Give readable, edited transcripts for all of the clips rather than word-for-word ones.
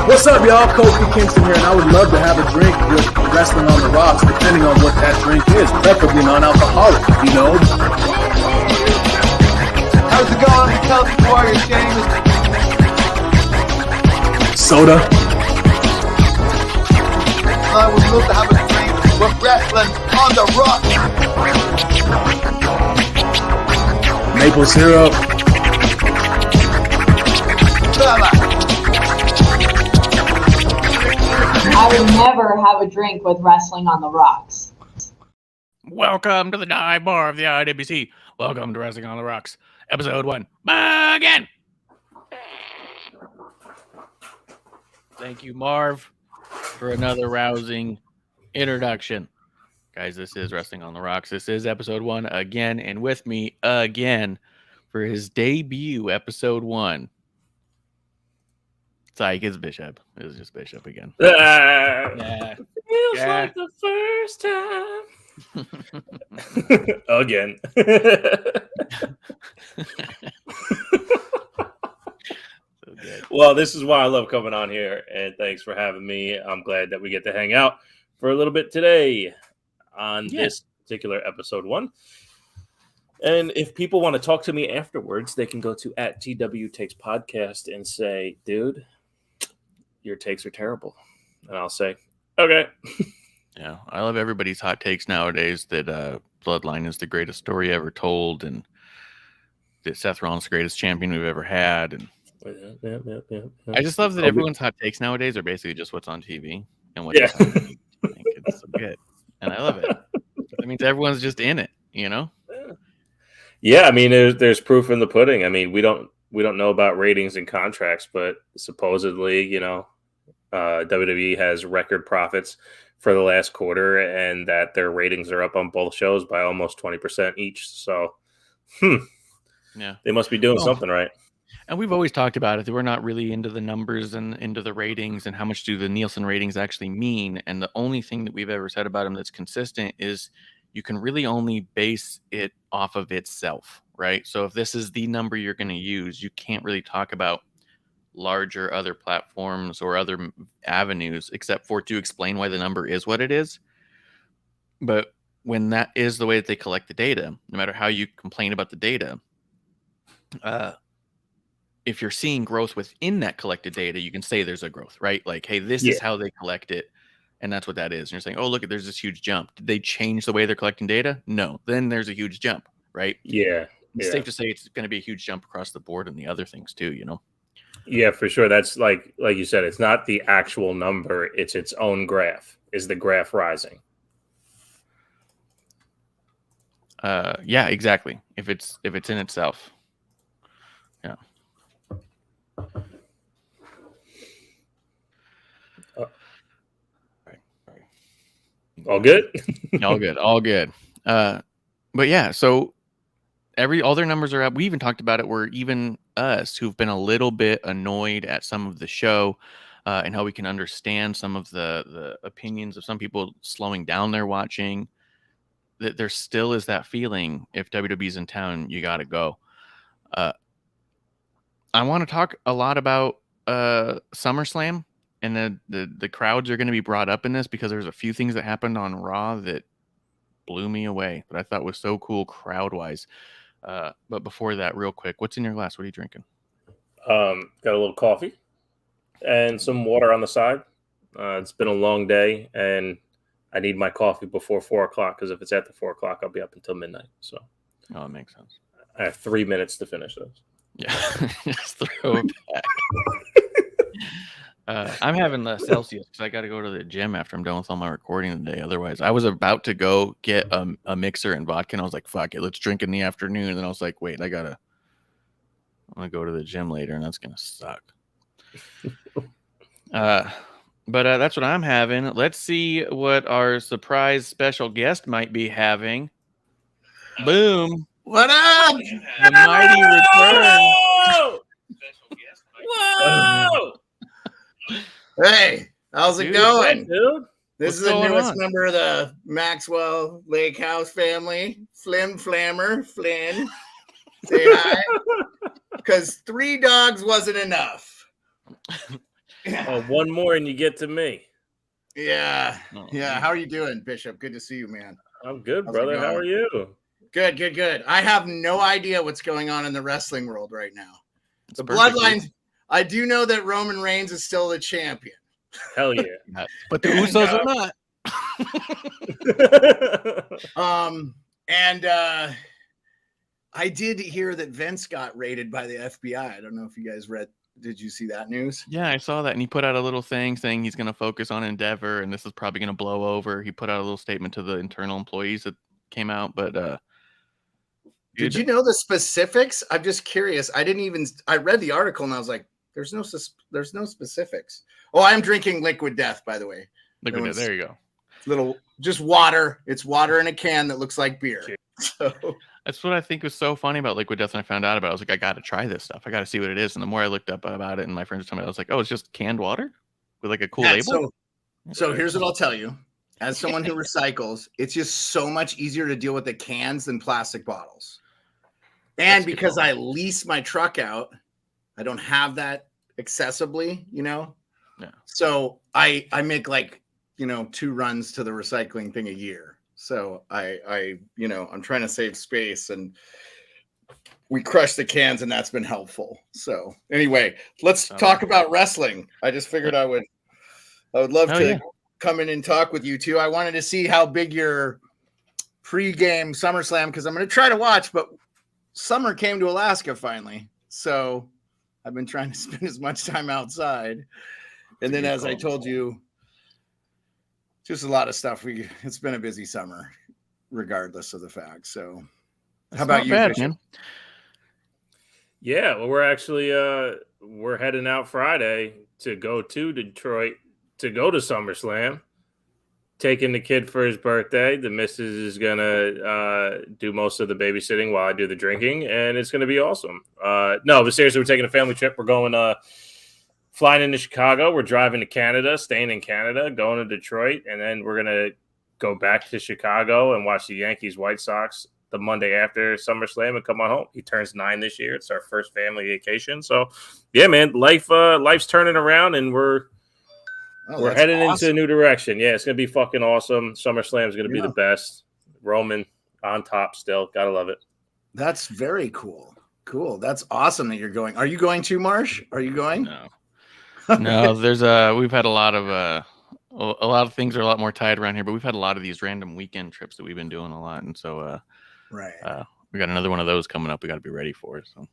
What's up, y'all? Kofi Kingston here, and I would love to have a drink with Wrestling on the Rocks, depending on what that drink is, preferably non-alcoholic, you know? How's it going? Tell me why you're James. Soda. I would love to have a drink with Wrestling on the Rocks. Maple syrup. I would never have a drink with Wrestling on the Rocks. Welcome to the dive bar of the IWC. Welcome to Wrestling on the Rocks, episode 1. Again. Thank you, Marv, for another rousing introduction. Guys, this is Wrestling on the Rocks. This is episode 1 again, and with me again for his debut, episode 1. Psych, it's Bishop. It's just Bishop again. Yeah. Feels like the first time. Again. Well, this is why I love coming on here, and thanks for having me. I'm glad that we get to hang out for a little bit today on this particular episode 1. And if people want to talk to me afterwards, they can go to @TW Takes Podcast and say, dude, your takes are terrible. And I'll say, okay. Yeah, I love everybody's hot takes nowadays that Bloodline is the greatest story ever told, and that Seth Rollins is the greatest champion we've ever had. And I just love that everyone's hot takes nowadays are basically just what's on TV and what's on TV. I think it's so good, and I love it. That means everyone's just in it, you know? Yeah, I mean, there's proof in the pudding. I mean, we don't know about ratings and contracts, but supposedly, you know, WWE has record profits for the last quarter, and that their ratings are up on both shows by almost 20% each. So, yeah, they must be doing something right. And we've always talked about it, that we're not really into the numbers and into the ratings and how much do the Nielsen ratings actually mean. And the only thing that we've ever said about them that's consistent is you can really only base it off of itself, right? So if this is the number you're going to use, you can't really talk about larger other platforms or other avenues except for to explain why the number is what it is. But when that is the way that they collect the data, no matter how you complain about the data, if you're seeing growth within that collected data, you can say there's a growth, right? Like, hey, this is how they collect it. And that's what that is. And you're saying, oh, look, there's this huge jump. Did they change the way they're collecting data? No. Then there's a huge jump, right? Yeah. it's safe to say it's going to be a huge jump across the board in the other things too, Yeah, for sure. That's like you said, it's not the actual number, it's its own graph. Is the graph rising? Yeah, exactly. If it's in itself. Yeah. All good? All good. But yeah, so all their numbers are up. We even talked about it where even us who've been a little bit annoyed at some of the show and how we can understand some of the opinions of some people slowing down their watching, that there still is that feeling if WWE's in town, you got to go. I want to talk a lot about SummerSlam, and the crowds are going to be brought up in this because there's a few things that happened on Raw that blew me away that I thought was so cool crowd-wise. But before that, real quick, what's in your glass? What are you drinking? Got a little coffee and some water on the side. It's been a long day, and I need my coffee before 4 o'clock because if it's after 4 o'clock, I'll be up until midnight. So, it makes sense. I have 3 minutes to finish those. Yeah, just throw it back. I'm having the Celsius because I got to go to the gym after I'm done with all my recording today. Otherwise, I was about to go get a mixer and vodka, and I was like, "Fuck it, let's drink in the afternoon." And then I was like, "Wait, I'm gonna go to the gym later, and that's gonna suck." But that's what I'm having. Let's see what our surprise special guest might be having. Boom! What up? The mighty return. Whoa! Hey, how's it going, dude? This is the newest member of the Maxwell Lake House family. Flynn Flammer. Flynn. Say hi. Because 3 dogs wasn't enough. Oh, one more and you get to me. Yeah. Yeah. How are you doing, Bishop? Good to see you, man. I'm good, brother. How are you? Good. I have no idea what's going on in the wrestling world right now. The bloodlines, I do know that Roman Reigns is still the champion. Hell yeah. But the Usos are not. I did hear that Vince got raided by the FBI. I don't know if you guys read. Did you see that news? Yeah, I saw that. And he put out a little thing saying he's going to focus on Endeavor and this is probably going to blow over. He put out a little statement to the internal employees that came out. But did you know the specifics? I'm just curious. I read the article and I was like, there's no specifics. Oh, I'm drinking Liquid Death, by the way. Liquid Death. There you go. Just water. It's water in a can that looks like beer. So that's what I think was so funny about Liquid Death. And I found out about it. I was like, I got to try this stuff. I got to see what it is. And the more I looked up about it and my friends told me, I was like, oh, it's just canned water with like a cool label. So here's what I'll tell you. As someone who recycles, it's just so much easier to deal with the cans than plastic bottles. And because I lease my truck out, I don't have that accessibly, Yeah. So I make 2 runs to the recycling thing a year. So I'm trying to save space and we crush the cans and that's been helpful. So anyway, let's talk about wrestling. I just figured I would love to come in and talk with you too. I wanted to see how big your pregame Summerslam, because I'm going to try to watch, but summer came to Alaska finally. So I've been trying to spend as much time outside. And then as I told you, just a lot of stuff. It's been a busy summer, regardless of the fact. So how about you, Bishop? Yeah, well, we're actually we're heading out Friday to go to Detroit to go to SummerSlam. Taking the kid for his birthday. The missus is gonna do most of the babysitting while I do the drinking, and it's gonna be awesome. No, but seriously, we're taking a family trip. We're going flying into Chicago. We're driving to Canada, staying in Canada, going to Detroit, and then we're gonna go back to Chicago and watch the Yankees White Sox the Monday after SummerSlam and come on home. He turns 9 this year. It's our first family vacation. So yeah, man, life's turning around and we're heading into a new direction. Yeah, it's gonna be fucking awesome. SummerSlam is gonna be the best. Roman on top still. Gotta love it. That's very cool. Cool. That's awesome that you're going. Are you going too, Marsh? Are you going? No, there's we've had a lot of things are a lot more tied around here, but we've had a lot of these random weekend trips that we've been doing a lot. And so, we got another one of those coming up. We got to be ready for it. So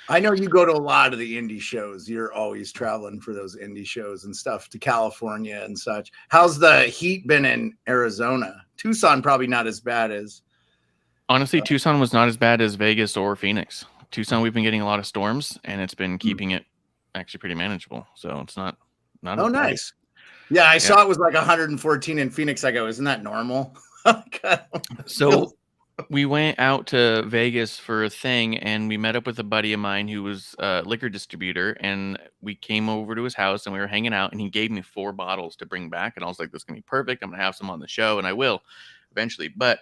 I know you go to a lot of the indie shows. You're always traveling for those indie shows and stuff to California and such. How's the heat been in Arizona? Tucson probably not as bad as. Honestly, Tucson was not as bad as Vegas or Phoenix. Tucson, we've been getting a lot of storms, and it's been keeping it actually pretty manageable. So it's not. Oh, nice. Yeah, I saw it was like 114 in Phoenix. I go, isn't that normal? So we went out to Vegas for a thing, and we met up with a buddy of mine who was a liquor distributor, and we came over to his house, and we were hanging out, and he gave me 4 bottles to bring back, and I was like, this is going to be perfect. I'm going to have some on the show, and I will eventually. But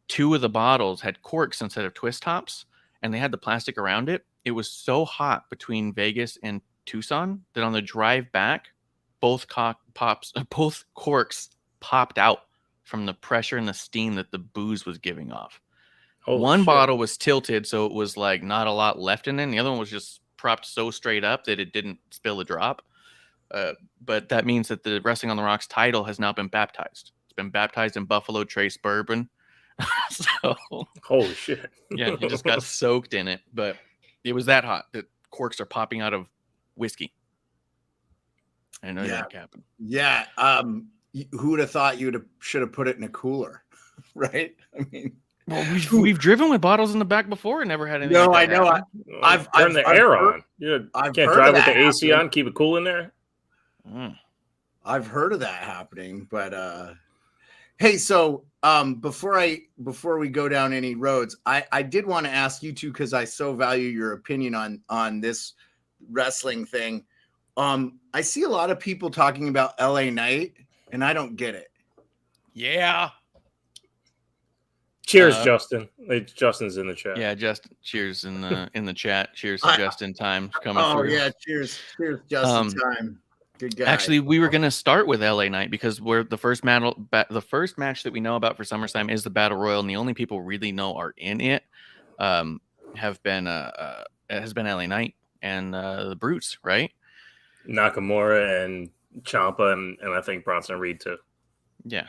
2 of the bottles had corks instead of twist tops, and they had the plastic around it. It was so hot between Vegas and Tucson that on the drive back, both corks popped out from the pressure and the steam that the booze was giving off. One bottle was tilted, so it was like not a lot left in it. And the other one was just propped so straight up that it didn't spill a drop. But that means that the Wrestling on the Rocks title has now been baptized. It's been baptized in Buffalo Trace bourbon. So, holy shit. Yeah, he just got soaked in it. But it was that hot that corks are popping out of whiskey. I know that happened. Yeah. Who would have thought should have put it in a cooler, right? I mean, well, we've driven with bottles in the back before and never had anything. No, like I know. I've turned the air on. You can't drive with the AC on, keep it cool in there. I've heard of that happening, but hey, so before we go down any roads, I did want to ask you two, because I so value your opinion on this wrestling thing. I see a lot of people talking about LA Knight, and I don't get it. Yeah. Cheers, Justin. Justin's in the chat. Yeah, Justin. Cheers in the chat. Cheers to Justin Time coming through. Oh yeah, cheers, Justin Time. Good guy. Actually, we were gonna start with LA Knight because we're the first match that we know about for SummerSlam is the Battle Royal, and the only people really know are in it has been LA Knight and the Brutes, right? Nakamura and Ciampa and I think Bronson Reed too. Yeah,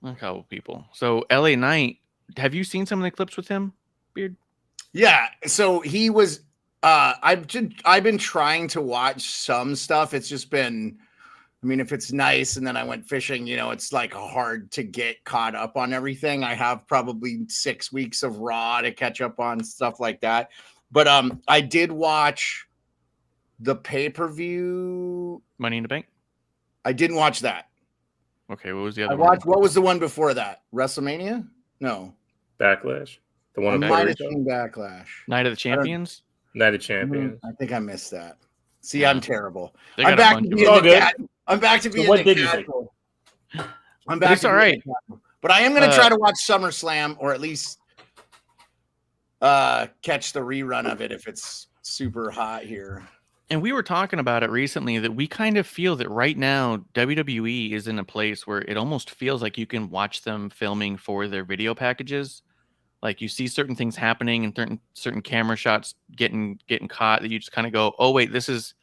a couple people. So LA Knight, have you seen some of the clips with him, Beard? Yeah. So he was. I've been trying to watch some stuff. It's just been. I mean, if it's nice, and then I went fishing, it's like hard to get caught up on everything. I have probably 6 weeks of Raw to catch up on stuff like that. But I did watch the pay-per-view Money in the Bank. I didn't watch that. Okay, what was the other one? What was the one before that? WrestleMania? No. Backlash. The one Backlash. Night of the Champions? Night of Champions. I think I missed that. See, I'm terrible. I'm back to being I'm back to being the casual. I'm back. It's all right. But I am going to try to watch SummerSlam, or at least catch the rerun of it if it's super hot here. And we were talking about it recently that we kind of feel that right now WWE is in a place where it almost feels like you can watch them filming for their video packages. Like you see certain things happening and certain camera shots getting caught that you just kind of go, oh wait, this is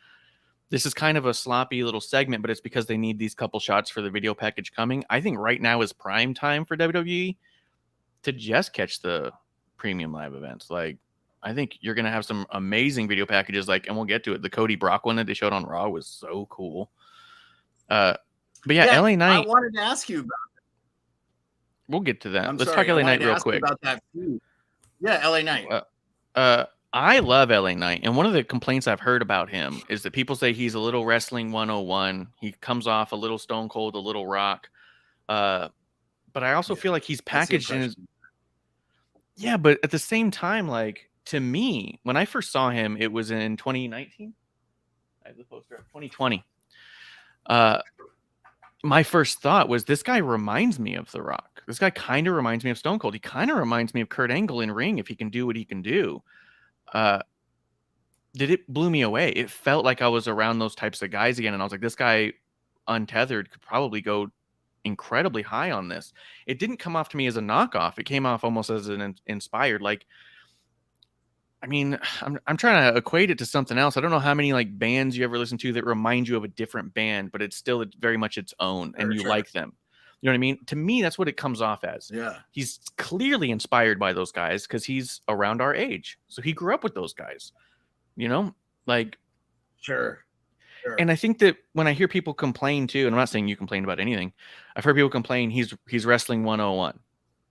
kind of a sloppy little segment, but it's because they need these couple shots for the video package coming. I think right now is prime time for WWE to just catch the premium live events. Like, I think you're going to have some amazing video packages, and we'll get to it. The Cody Brock one that they showed on Raw was so cool. But yeah, LA Knight. I wanted to ask you about it. We'll get to that. Let's talk LA Knight real quick. About that food. Yeah, LA Knight. I love LA Knight. And one of the complaints I've heard about him is that people say he's a little wrestling 101. He comes off a little Stone Cold, a little Rock. But I also feel like he's packaged in his. Yeah, but at the same time, to me, when I first saw him, it was in 2019. I have the poster up. 2020. My first thought was, this guy reminds me of The Rock. This guy kind of reminds me of Stone Cold. He kind of reminds me of Kurt Angle in ring if he can do what he can do. It blew me away. It felt like I was around those types of guys again, and I was like, this guy, untethered, could probably go incredibly high on this. It didn't come off to me as a knockoff. It came off almost as an inspired, I'm trying to equate it to something else. I don't know how many bands you ever listen to that remind you of a different band, but it's still very much its own, and you like them. You know what I mean? To me, that's what it comes off as. Yeah. He's clearly inspired by those guys because he's around our age. So he grew up with those guys, like. Sure. And I think that when I hear people complain too, and I'm not saying you complain about anything, I've heard people complain he's wrestling 101,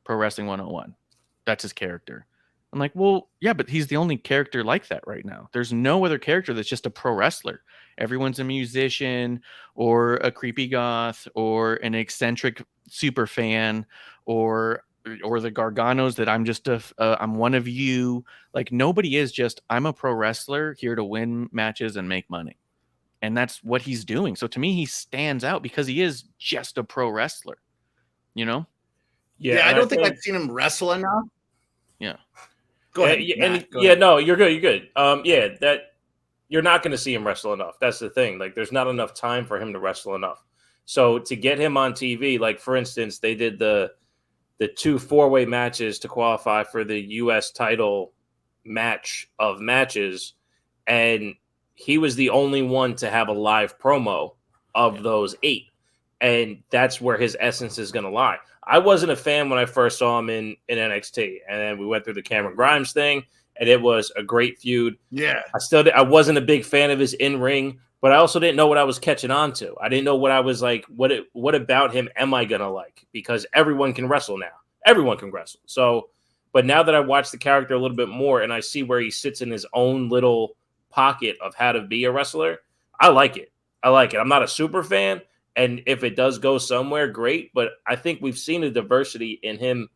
pro wrestling 101. That's his character. I'm like, well, yeah, but he's the only character like that right now. There's no other character that's just a pro wrestler. Everyone's a musician or a creepy goth or an eccentric super fan or the Garganos that I'm just I'm one of you. Like nobody is just, I'm a pro wrestler here to win matches and make money. And that's what he's doing. So to me, he stands out because he is just a pro wrestler, Yeah, I don't think I've seen him wrestle enough. Yeah. Go ahead. No, you're good. You're good. That you're not going to see him wrestle enough. That's the thing. Like, there's not enough time for him to wrestle enough. So to get him on TV, like for instance, they did the 2 4-way matches to qualify for the U.S. title match of matches, and he was the only one to have a live promo of those 8. And that's where his essence is going to lie. I wasn't a fan when I first saw him in NXT. And then we went through the Cameron Grimes thing, and it was a great feud. Yeah. I wasn't a big fan of his in-ring, but I also didn't know what I was catching on to. I didn't know what I was like, what about him am I going to like? Because everyone can wrestle now. Everyone can wrestle. So, but now that I watch the character a little bit more and I see where he sits in his own little pocket of how to be a wrestler, I like it. I'm not a super fan, and if it does go somewhere, great, but I think we've seen a diversity in him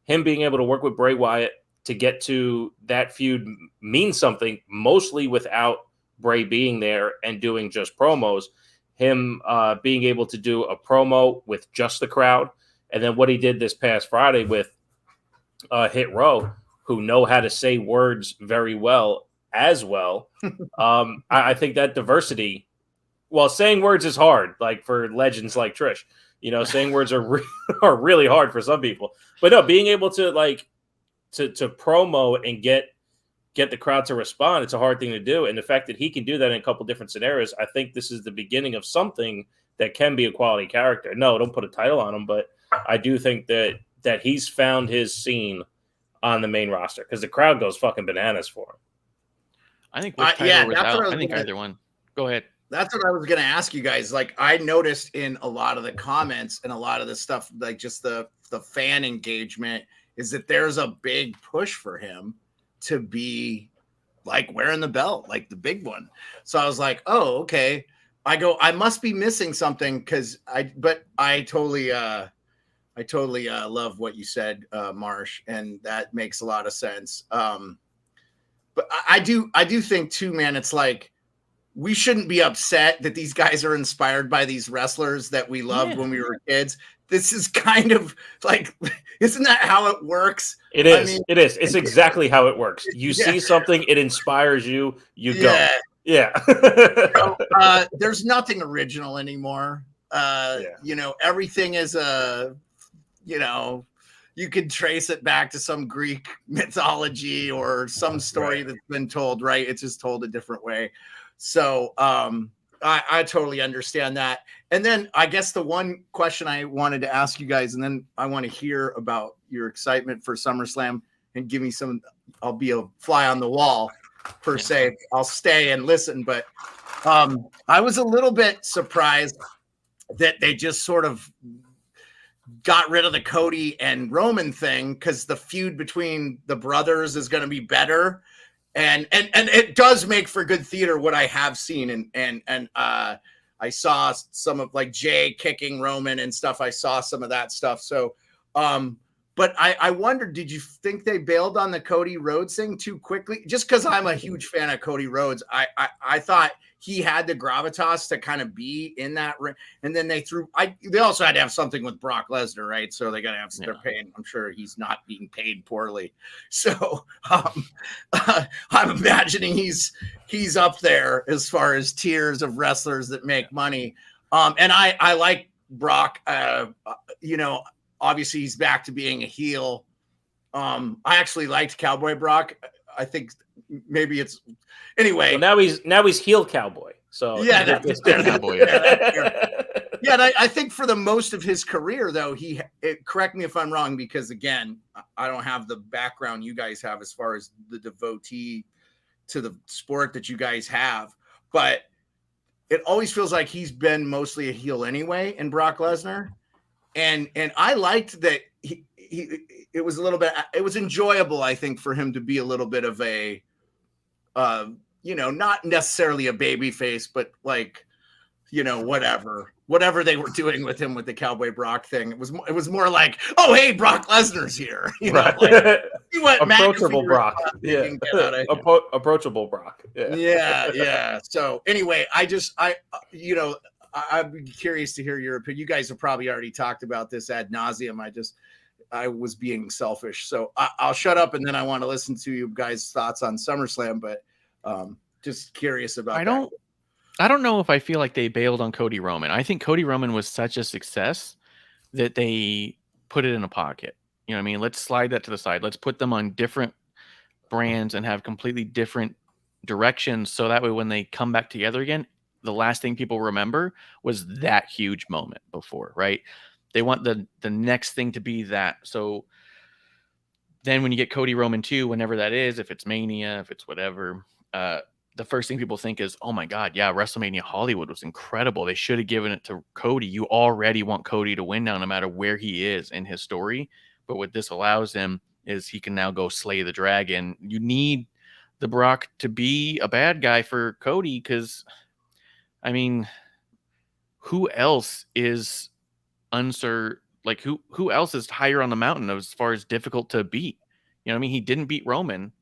being able to work with Bray Wyatt to get to that feud means something, mostly without Bray being there and doing just promos. Him being able to do a promo with just the crowd, and then what he did this past Friday with Hit Row, who know how to say words very well as well. I think that diversity, well, saying words is hard, like for legends like Trish, saying words are are really hard for some people, but no, being able to to promo and get the crowd to respond, it's a hard thing to do. And the fact that he can do that in a couple different scenarios, I think this is the beginning of something that can be a quality character. No, don't put a title on him, but I do think that he's found his scene on the main roster because the crowd goes fucking bananas for him. I think with title or without, I think either one. Go ahead. That's what I was going to ask you guys. Like, I noticed in a lot of the comments and a lot of the stuff, like just the fan engagement, is that there's a big push for him to be like wearing the belt, like the big one. So I was like, oh, okay. I must be missing something but I totally love what you said, Marsh, and that makes a lot of sense. But I do think too, man, it's like we shouldn't be upset that these guys are inspired by these wrestlers that we loved when we were kids. This is kind of like, isn't that how it works? It is. It is. It's exactly how it works. You see something, it inspires you. You go. Yeah. There's nothing original anymore. Everything is you could trace it back to some Greek mythology or some story that's been told, right? It's just told a different way. So I totally understand that. And then I guess the one question I wanted to ask you guys, and then I want to hear about your excitement for SummerSlam and give me some, I'll be a fly on the wall per se. I'll stay and listen, but I was a little bit surprised that they just sort of got rid of the Cody and Roman thing because the feud between the brothers is going to be better. And it does make for good theater, what I have seen. And I saw some of like Jay kicking Roman and stuff. I saw some of that stuff. So, but I wondered, did you think they bailed on the Cody Rhodes thing too quickly? Just because I'm a huge fan of Cody Rhodes, I thought he had the gravitas to kind of be in that ring. And then they also had to have something with Brock Lesnar, right? So they got to have, they're paying. I'm sure he's not being paid poorly. So I'm imagining he's up there as far as tiers of wrestlers that make money. And I like Brock, obviously he's back to being a heel. I actually liked Cowboy Brock. I think maybe it's anyway. Well, now he's heel Cowboy. So yeah, it's Cowboy. Yeah, and I think for the most of his career, though, correct me if I'm wrong, because again, I don't have the background you guys have as far as the devotee to the sport that you guys have, but it always feels like he's been mostly a heel anyway in Brock Lesnar. And I liked that it was a little bit, it was enjoyable, I think, for him to be a little bit of a, not necessarily a baby face, but like, whatever they were doing with him with the Cowboy Brock thing. It was more like, oh, hey, Brock Lesnar's here. He went approachable Brock. Yeah. Approachable Brock. Yeah. So anyway, I'd be curious to hear your opinion. You guys have probably already talked about this ad nauseum. I was being selfish. So I'll shut up, and then I want to listen to you guys' thoughts on SummerSlam, but just curious about I don't know if I feel like they bailed on Cody Roman. I think Cody Roman was such a success that they put it in a pocket. You know what I mean? Let's slide that to the side. Let's put them on different brands and have completely different directions. So that way, when they come back together again, the last thing people remember was that huge moment before, right? They want the next thing to be that. So then when you get Cody Roman 2, whenever that is, if it's Mania, if it's whatever, the first thing people think is, oh my God, yeah, WrestleMania Hollywood was incredible. They should have given it to Cody. You already want Cody to win now, no matter where he is in his story. But what this allows him is he can now go slay the dragon. You need the Brock to be a bad guy for Cody, because, I mean, who else is who else is higher on the mountain as far as difficult to beat? You know what I mean? He didn't beat Roman.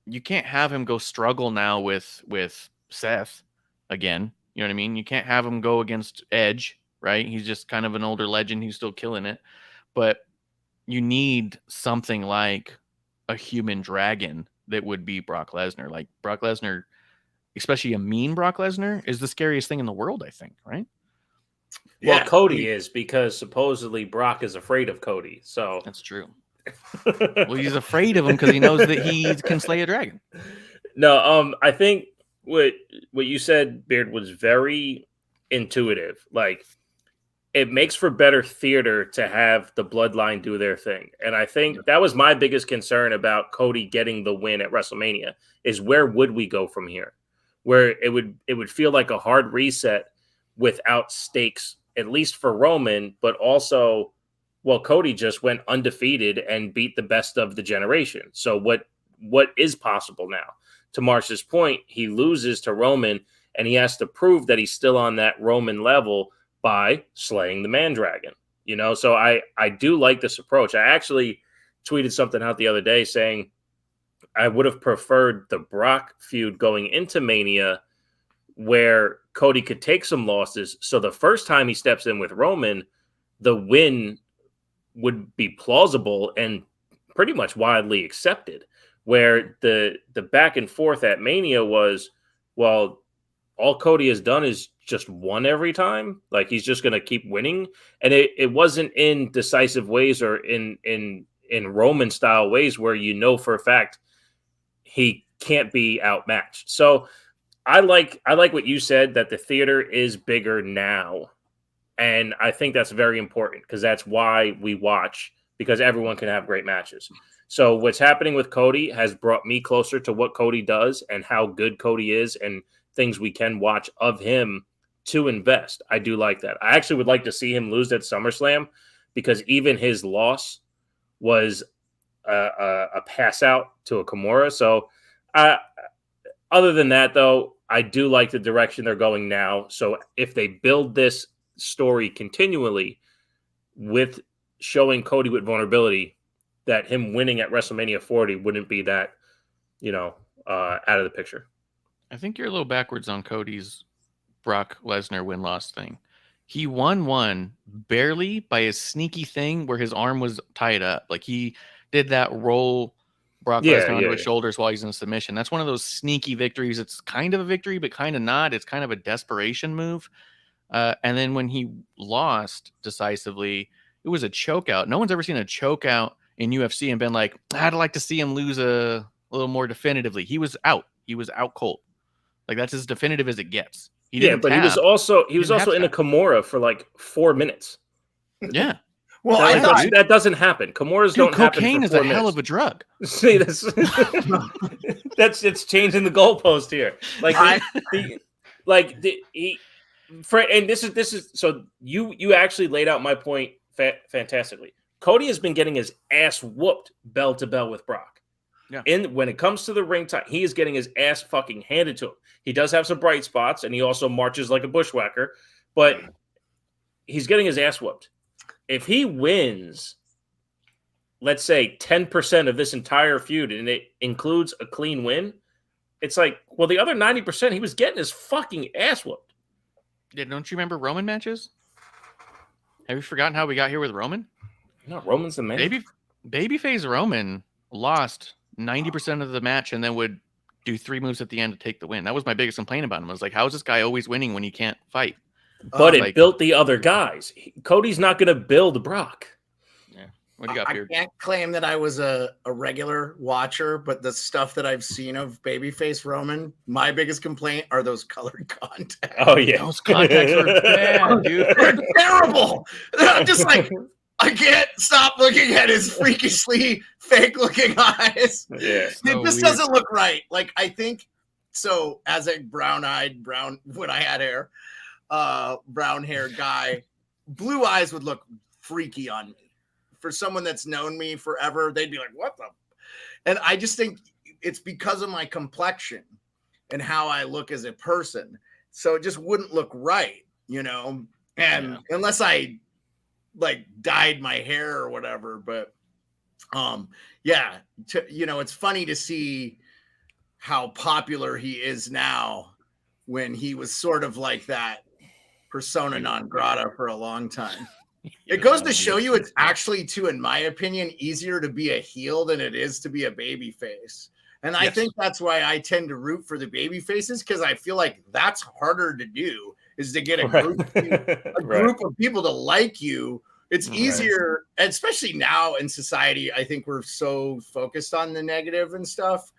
You can't have him go struggle now with Seth again. You know what I mean? You can't have him go against Edge, right? He's just kind of an older legend. He's still killing it. But you need something like a human dragon that would be Brock Lesnar. Like Brock Lesnar, especially a mean Brock Lesnar, is the scariest thing in the world, I think, right? Well, Cody is, because supposedly Brock is afraid of Cody. So that's true. Well, he's afraid of him because he knows that he can slay a dragon. No, I think what you said, Beard, was very intuitive. Like, it makes for better theater to have the bloodline do their thing. And I think that was my biggest concern about Cody getting the win at WrestleMania, is where would we go from here? Where it would feel like a hard reset without stakes, at least for Roman, but also, well, Cody just went undefeated and beat the best of the generation. So what is possible now? To Marsh's point, he loses to Roman, and he has to prove that he's still on that Roman level by slaying the Man-Dragon. So I do like this approach. I actually tweeted something out the other day saying I would have preferred the Brock feud going into Mania, where Cody could take some losses. So the first time he steps in with Roman, the win would be plausible and pretty much widely accepted, where the back and forth at Mania was, well, all Cody has done is just won every time. Like, he's just going to keep winning. And it wasn't in decisive ways or in Roman style ways where for a fact he can't be outmatched. So I like what you said, that the theater is bigger now. And I think that's very important, because that's why we watch, because everyone can have great matches. So what's happening with Cody has brought me closer to what Cody does and how good Cody is and things we can watch of him to invest. I do like that. I actually would like to see him lose at SummerSlam, because even his loss was a pass out to a Kimura. So other than that, though, I do like the direction they're going now. So if they build this story continually with showing Cody with vulnerability, that him winning at WrestleMania 40 wouldn't be that, out of the picture. I think you're a little backwards on Cody's Brock Lesnar win-loss thing. He won barely by a sneaky thing where his arm was tied up. Like, he did that roll Brock Lesnar onto his shoulders while he's in submission. That's one of those sneaky victories. It's kind of a victory, but kind of not. It's kind of a desperation move. And then when he lost decisively, it was a choke out. No one's ever seen a choke out in UFC and been like, I'd like to see him lose a little more definitively. He was out. He was out cold. Like, that's as definitive as it gets. He didn't but tap. he was also in a Kimura for like 4 minutes. Yeah. Well, that doesn't happen. Kimuras don't happen. Cocaine for is a 4 hell minutes. of a drug. See, it's changing the goalpost here. And this is so you actually laid out my point fantastically. Cody has been getting his ass whooped bell to bell with Brock. Yeah. And when it comes to the ring time, he is getting his ass fucking handed to him. He does have some bright spots, and he also marches like a bushwhacker, but he's getting his ass whooped. If he wins, let's say 10% of this entire feud, and it includes a clean win, it's like, well, the other 90%, he was getting his fucking ass whooped. Yeah, don't you remember Roman matches? Have you forgotten how we got here with Roman? No, Roman's the man. Babyface Roman lost 90% of the match and then would do 3 moves at the end to take the win. That was my biggest complaint about him. I was like, how is this guy always winning when he can't fight? But it built the other guys. Cody's not going to build Brock. Yeah. What do you got, Beard? I can't claim that I was a regular watcher, but the stuff that I've seen of Babyface Roman, my biggest complaint are those colored contacts. Oh, yeah. Those contacts were bad, dude. They're terrible. I'm just like, I can't stop looking at his freakishly fake-looking eyes. Yeah, it just doesn't look right. Like, I think, so as a brown when I had hair, brown-haired guy, blue eyes would look freaky on me. For someone that's known me forever, they'd be like, what the? And I just think it's because of my complexion and how I look as a person. So it just wouldn't look right, you know? And unless I like dyed my hair or whatever, but it's funny to see how popular he is now when he was sort of like that persona non grata for a long time. It goes to show you it's actually, in my opinion, easier to be a heel than it is to be a baby face. And I think that's why I tend to root for the baby faces, because I feel like that's harder to do, is to get a group of people to like you. It's easier, especially now in society. I think we're so focused on the negative and stuff.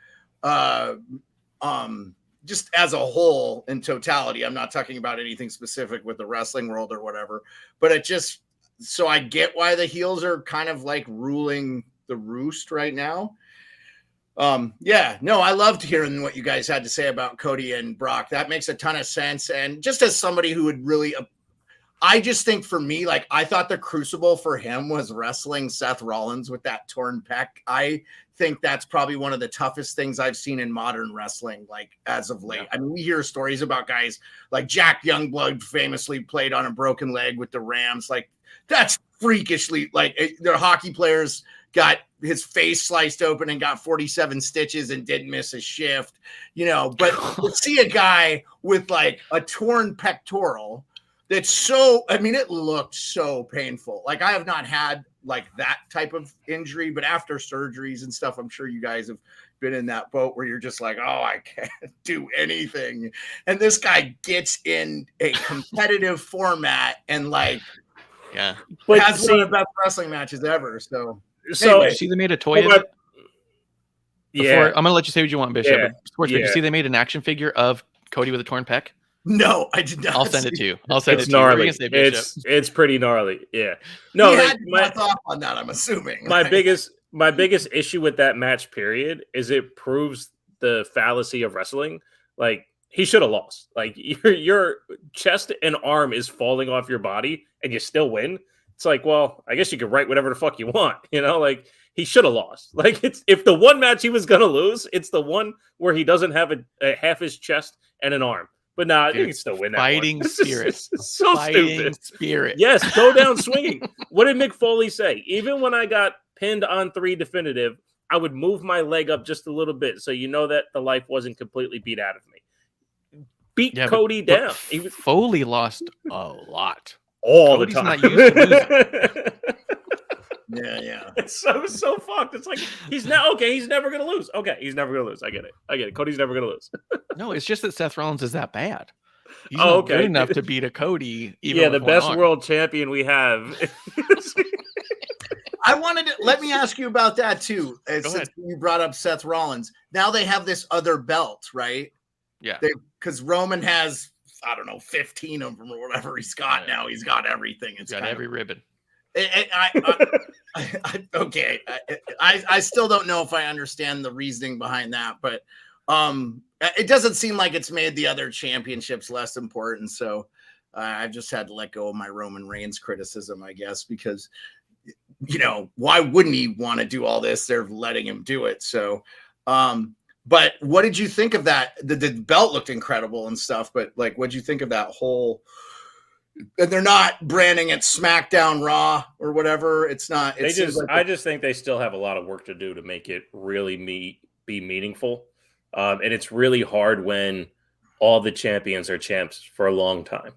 Just as a whole, in totality, I'm not talking about anything specific with the wrestling world or whatever, but it just, so I get why the heels are kind of like ruling the roost right now. I loved hearing what you guys had to say about Cody and Brock. That makes a ton of sense. And just as somebody who would really, I just think for me, like, I thought the crucible for him was wrestling Seth Rollins with that torn pec. I think that's probably one of the toughest things I've seen in modern wrestling, like, as of late. I mean, we hear stories about guys like Jack Youngblood famously played on a broken leg with the Rams. Like, that's freakishly, like, their hockey players got his face sliced open and got 47 stitches and didn't miss a shift, you know. But to see a guy with like a torn pectoral, that's so, I mean, it looked so painful. Like, I have not had like that type of injury, but after surgeries and stuff, I'm sure you guys have been in that boat where you're just like, oh, I can't do anything. And this guy gets in a competitive format and like, but has one of the best wrestling matches ever. So anyway, see, they made a toy of it. Yeah, I'm gonna let you say what you want, Bishop. Yeah. Sports, you see they made an action figure of Cody with a torn pec. No, I did not. I'll send it to you. It's gnarly. It's pretty gnarly. Yeah. No, my thought on that. I'm assuming my biggest issue with that match period is it proves the fallacy of wrestling. Like, he should have lost. Like, your chest and arm is falling off your body, and you still win. It's like, well, I guess you can write whatever the fuck you want, you know? Like, he should have lost. Like, if the one match he was gonna lose, it's the one where he doesn't have a half his chest and an arm. But nah, you can still win that fighting one. Spirit. So fighting stupid. Spirit. Yes, go down swinging. What did Mick Foley say? Even when I got pinned on 3 definitive, I would move my leg up just a little bit so you know that the life wasn't completely beat out of me. Beat Cody down. Foley lost a lot. All Cody's the time. Not used to losing. Yeah. It's so fucked. It's like, he's never gonna lose. Okay, he's never gonna lose. I get it. Cody's never gonna lose. No, it's just that Seth Rollins is that bad. He's not good enough to beat a Cody. Even the best world champion we have. Let me ask you about that too. Since you brought up Seth Rollins, now they have this other belt, right? Yeah. Because Roman has I don't know, 15 of them or whatever he's got now. He's got everything. It's got every ribbon. Okay. I still don't know if I understand the reasoning behind that, but it doesn't seem like it's made the other championships less important. So I've just had to let go of my Roman Reigns criticism, I guess, because, why wouldn't he want to do all this? They're letting him do it. So, but what did you think of that? The belt looked incredible and stuff, but like, what'd you think of that whole? And they're not branding it SmackDown Raw or whatever. It's not. I just think they still have a lot of work to do to make it really be meaningful. And it's really hard when all the champions are champs for a long time.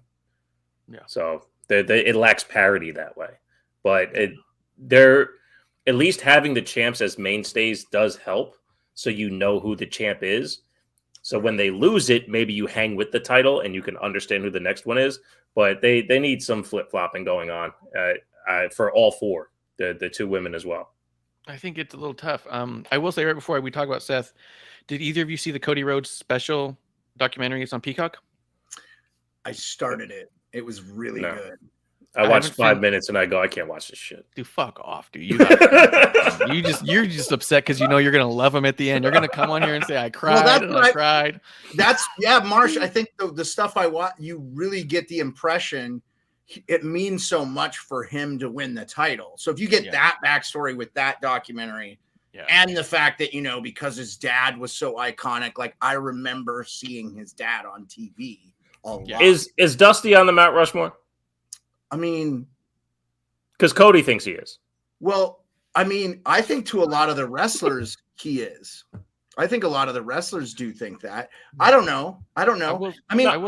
Yeah. So it lacks parity that way. But they're at least having the champs as mainstays does help. So you know who the champ is. So when they lose it, maybe you hang with the title and you can understand who the next one is. But they need some flip-flopping going on for all four, the two women as well. I think it's a little tough. I will say right before we talk about Seth, did either of you see the Cody Rhodes special documentary? It's on Peacock. I started it. It was really good. I watched 5 minutes and I go, I can't watch this shit. Dude, fuck off, dude. You're just upset because you're gonna love him at the end. You're gonna come on here and say I cried I cried. Marsh. I think the stuff I watch, you really get the impression it means so much for him to win the title. So if you get that backstory with that documentary, and the fact that because his dad was so iconic, like I remember seeing his dad on TV a lot. Is Dusty on the Mount Rushmore? I mean, because Cody thinks he is. Well, I mean, I think to a lot of the wrestlers, he is. I think a lot of the wrestlers do think that. I don't know. I will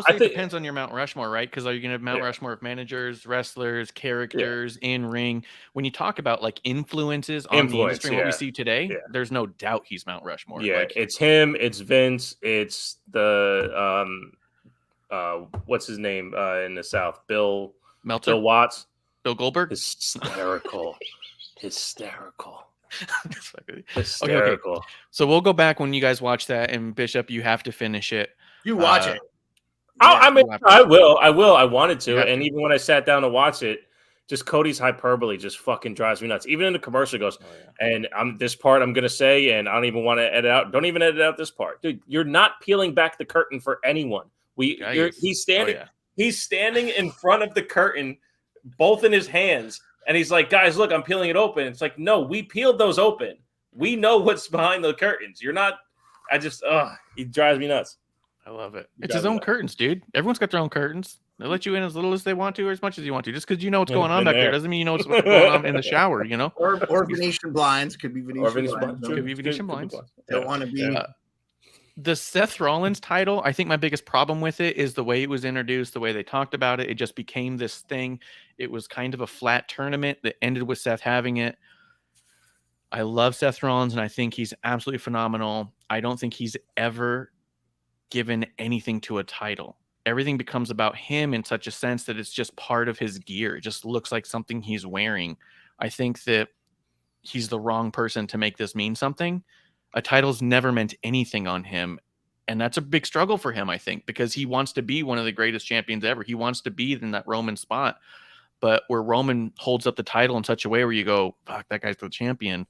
say it depends on your Mount Rushmore, right? Because are you going to have Mount Rushmore of managers, wrestlers, characters, in ring? When you talk about like influences on the industry and what we see today, there's no doubt he's Mount Rushmore. Yeah, it's him. It's Vince. It's the what's his name in the South? Bill Watts. Bill Goldberg. Hysterical. Okay. So we'll go back when you guys watch that, and Bishop, you have to finish it. You watch it. I will. I wanted to, and even when I sat down to watch it, just Cody's hyperbole just fucking drives me nuts. Even in the commercial, it goes, and this part I'm gonna say, and I don't even want to edit out. Don't even edit out this part, dude. You're not peeling back the curtain for anyone. He's standing. He's standing in front of the curtain, both in his hands. And he's like, guys, look, I'm peeling it open. It's like, no, we peeled those open. We know what's behind the curtains. You're not. He drives me nuts. I love it. It's his own curtains, dude. Everyone's got their own curtains. They let you in as little as they want to or as much as you want to. Just because you know what's going on back there doesn't mean you know what's going on in the shower, Or Venetian blinds. Could be Venetian blinds. Could be Venetian blinds. Don't want to be. The Seth Rollins title, I think my biggest problem with it is the way it was introduced, the way they talked about it. It just became this thing. It was kind of a flat tournament that ended with Seth having it. I love Seth Rollins, and I think he's absolutely phenomenal. I don't think he's ever given anything to a title. Everything becomes about him in such a sense that it's just part of his gear. It just looks like something he's wearing. I think that he's the wrong person to make this mean something. A title's never meant anything on him. And that's a big struggle for him, I think, because he wants to be one of the greatest champions ever. He wants to be in that Roman spot. But where Roman holds up the title in such a way where you go, fuck, that guy's the champion.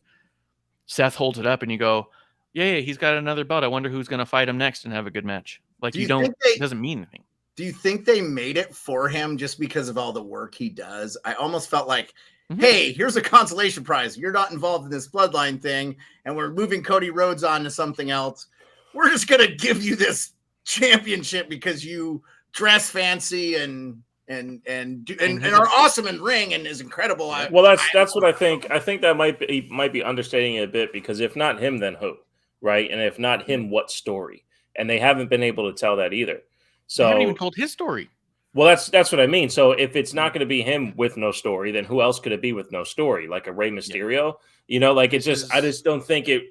Seth holds it up and you go, yeah, he's got another belt. I wonder who's going to fight him next and have a good match. Like, it doesn't mean anything. Do you think they made it for him just because of all the work he does? I almost felt like, hey, here's a consolation prize. You're not involved in this bloodline thing, and we're moving Cody Rhodes on to something else. We're just going to give you this championship because you dress fancy and are awesome in ring and is incredible. That's what I think. I think that might be understating it a bit, because if not him, then who, right? And if not him, what story? And they haven't been able to tell that either. So they haven't even told his story. Well, that's what I mean. So if it's not going to be him with no story, then who else could it be with no story? Like a Rey Mysterio, I just don't think it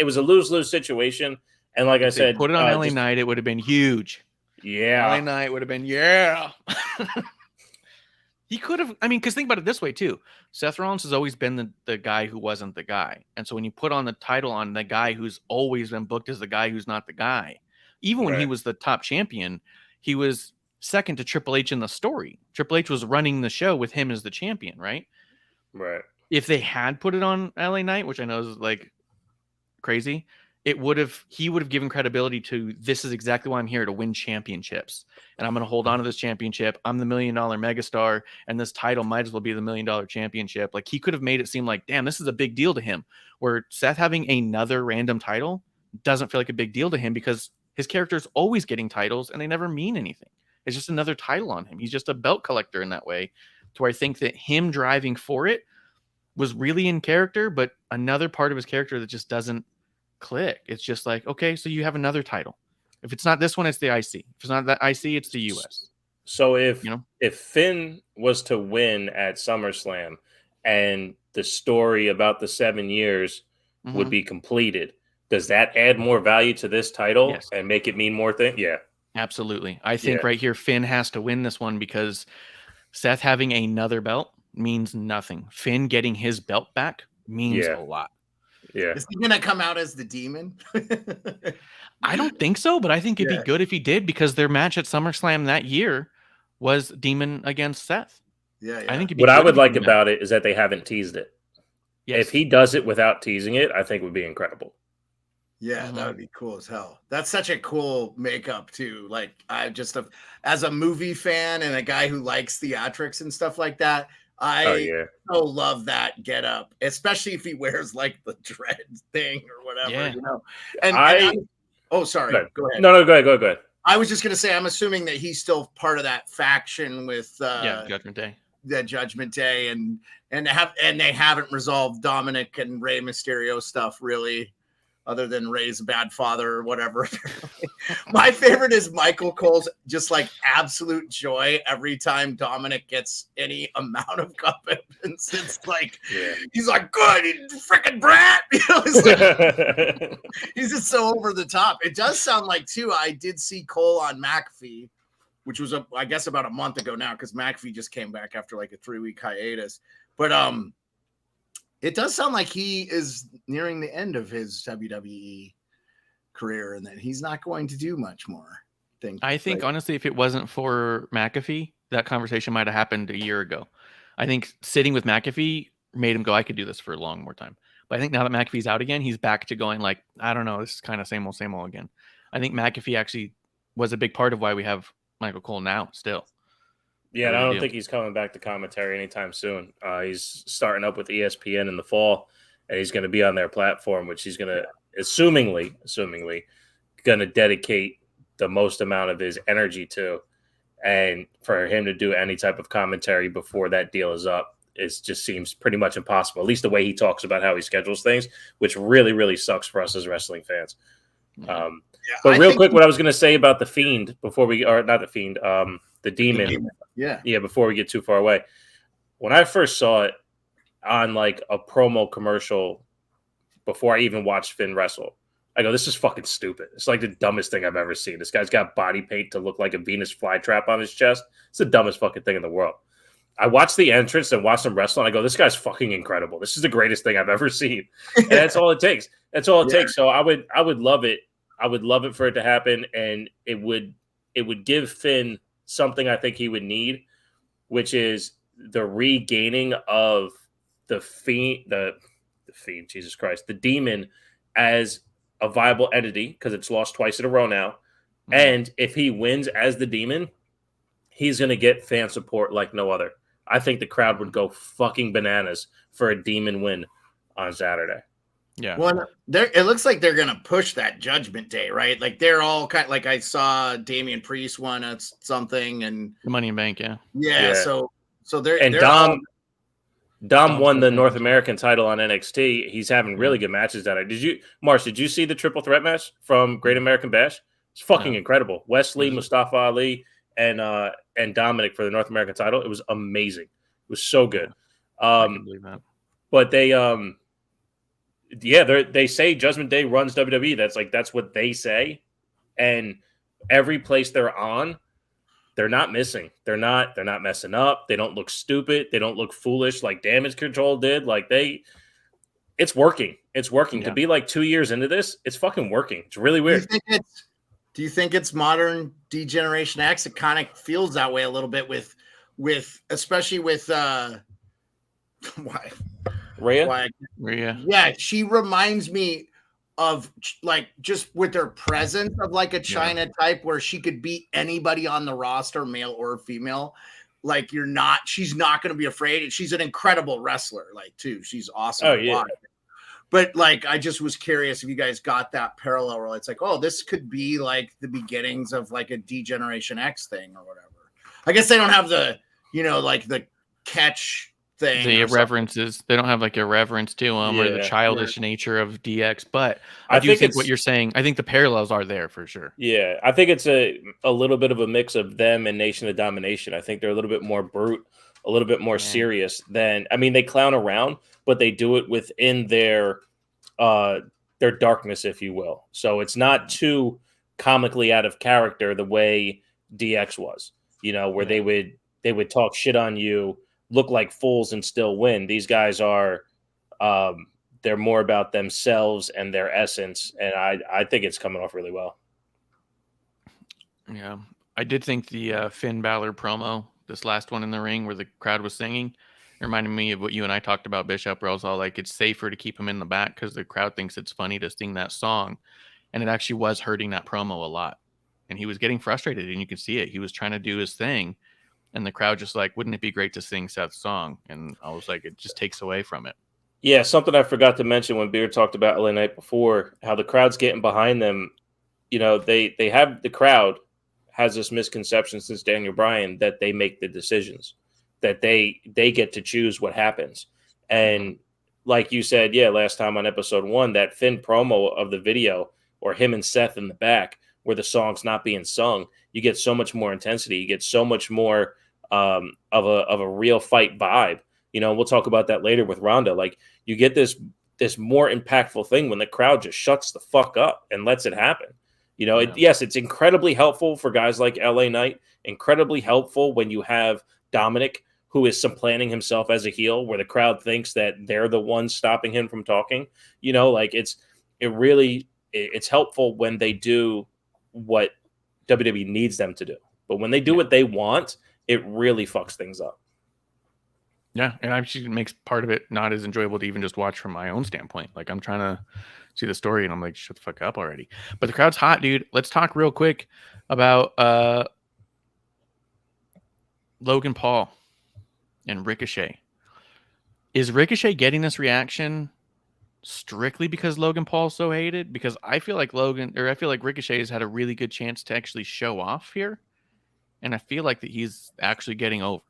was a lose-lose situation. And like I said, put it on LA Knight, it would have been huge. Yeah. LA Knight would have been, He could have, because think about it this way too. Seth Rollins has always been the guy who wasn't the guy. And so when you put on the title on the guy who's always been booked as the guy who's not the guy, even when he was the top champion, he was second to Triple H in the story. Triple H was running the show with him as the champion, right? Right. If they had put it on LA Knight, which I know is like crazy, he would have given credibility to, this is exactly why I'm here, to win championships. And I'm going to hold on to this championship. I'm the $1 million megastar, and this title might as well be the $1 million championship. Like, he could have made it seem like, damn, this is a big deal to him, where Seth having another random title doesn't feel like a big deal to him because his character is always getting titles and they never mean anything. It's just another title on him. He's just a belt collector in that way, to where I think that him driving for it was really in character, but another part of his character that just doesn't click. It's just like, okay, so you have another title. If it's not this one, it's the IC. If it's not that IC, it's the US. So if Finn was to win at SummerSlam and the story about the 7 years would be completed, does that add more value to this title and make it mean more things? Yeah. Absolutely. I think right here, Finn has to win this one because Seth having another belt means nothing. Finn getting his belt back means a lot. Yeah. Is he going to come out as the demon? I don't think so, but I think it'd be good if he did, because their match at SummerSlam that year was Demon against Seth. Yeah. I think what I would like about it is that they haven't teased it. Yes. If he does it without teasing it, I think it would be incredible. Yeah, that would be cool as hell. That's such a cool makeup too. Like, I just, as a movie fan and a guy who likes theatrics and stuff like that, I so love that get up, especially if he wears like the dread thing or whatever, you know. And sorry, go ahead. No, go ahead. I was just gonna say, I'm assuming that he's still part of that faction with Judgment Day. The Judgment Day, and they haven't resolved Dominic and Rey Mysterio stuff really, other than Ray's bad father or whatever. My favorite is Michael Cole's just like absolute joy every time Dominic gets any amount of comeuppance. It's like, he's like, good, you freaking brat. You know, it's like, he's just so over the top. It does sound like, too, I did see Cole on McAfee, which was, I guess, about a month ago now, because McAfee just came back after like a 3-week hiatus. But it does sound like he is nearing the end of his WWE career and that he's not going to do much more. I think honestly, if it wasn't for McAfee, that conversation might have happened a year ago. I think sitting with McAfee made him go, I could do this for a long more time. But I think now that McAfee's out again, he's back to going like, I don't know, this is kind of same old again. I think McAfee actually was a big part of why we have Michael Cole now still. Yeah, and I don't think he's coming back to commentary anytime soon. He's starting up with ESPN in the fall, and he's going to be on their platform, which he's going to, assumingly, going to dedicate the most amount of his energy to. And for him to do any type of commentary before that deal is up, it just seems pretty much impossible, at least the way he talks about how he schedules things, which really, really sucks for us as wrestling fans. But real quick, what I was going to say about the Fiend before we, or not the Fiend, the Demon. Yeah. Before we get too far away. When I first saw it on like a promo commercial before I even watched Finn wrestle, I go, this is fucking stupid. It's like the dumbest thing I've ever seen. This guy's got body paint to look like a Venus flytrap on his chest. It's the dumbest fucking thing in the world. I watched the entrance and watched him wrestle, and I go, this guy's fucking incredible. This is the greatest thing I've ever seen. And that's all it takes. That's all it takes. So I would love it. I would love it for it to happen, and it would give Finn something I think he would need, which is the regaining of the Fiend, Jesus Christ, the Demon as a viable entity, because it's lost twice in a row now. Mm-hmm. And if he wins as the Demon, he's going to get fan support like no other. I think the crowd would go fucking bananas for a Demon win on Saturday. Yeah. Well, it looks like they're going to push that Judgment Day, right? Like they're all kind of, like I saw Damian Priest won at something, and Money in Bank. Yeah. So they're, and they're Dom won the North American title on NXT. He's having really good matches that night. Did you see the triple threat match from Great American Bash? It's fucking incredible. Wesley, Mustafa Ali, and Dominic for the North American title. It was amazing. It was so good. I can believe that. But they say Judgment Day runs WWE. That's what they say. And every place they're on, they're not missing. They're not messing up. They don't look stupid. They don't look foolish like Damage Control did. It's working. It's working. Yeah. To be like 2 years into this, it's fucking working. It's really weird. Do you think it's modern D-Generation X? It kind of feels that way a little bit with especially with Rhea? Yeah, she reminds me of like just with her presence of like a China type where she could beat anybody on the roster, male or female. Like she's not going to be afraid. She's an incredible wrestler, like too. She's awesome. Oh yeah. But like, I just was curious if you guys got that parallel where it's like, oh, this could be like the beginnings of like a D-Generation X thing or whatever. I guess they don't have the, like the catch thing. The irreverences. They don't have like irreverence to them or the childish nature of DX. But I do think what you're saying, I think the parallels are there for sure. Yeah, I think it's a little bit of a mix of them and Nation of Domination. I think they're a little bit more brute, a little bit more serious than, they clown around, but they do it within their darkness, if you will. So it's not too comically out of character the way DX was, where they would talk shit on you, look like fools and still win. These guys are they're more about themselves and their essence, and I think it's coming off really well. Yeah, I did think the Finn Balor promo, this last one in the ring where the crowd was singing, reminded me of what you and I talked about, Bishop, where I was all like, it's safer to keep him in the back because the crowd thinks it's funny to sing that song. And it actually was hurting that promo a lot. And he was getting frustrated, and you could see it. He was trying to do his thing, and the crowd just like, wouldn't it be great to sing Seth's song? And I was like, it just takes away from it. Yeah, something I forgot to mention when Beard talked about LA Knight before, how the crowd's getting behind them. They have, the crowd has this misconception since Daniel Bryan that they make the decisions, that they get to choose what happens. And like you said, last time on episode 1, that Finn promo of the video, or him and Seth in the back where the song's not being sung, you get so much more intensity. You get so much more of a real fight vibe. We'll talk about that later with Ronda. Like, you get this more impactful thing when the crowd just shuts the fuck up and lets it happen. Yes, it's incredibly helpful for guys like LA Knight, incredibly helpful when you have Dominic, who is supplanting himself as a heel, where the crowd thinks that they're the ones stopping him from talking. It's helpful when they do what WWE needs them to do. But when they do what they want, it really fucks things up. Yeah, and actually makes part of it not as enjoyable to even just watch from my own standpoint. Like, I'm trying to see the story, and I'm like, shut the fuck up already. But the crowd's hot, dude. Let's talk real quick about Logan Paul and Ricochet. Is Ricochet getting this reaction strictly because Logan Paul's so hated? Because I feel like Ricochet has had a really good chance to actually show off here, and I feel like that he's actually getting over.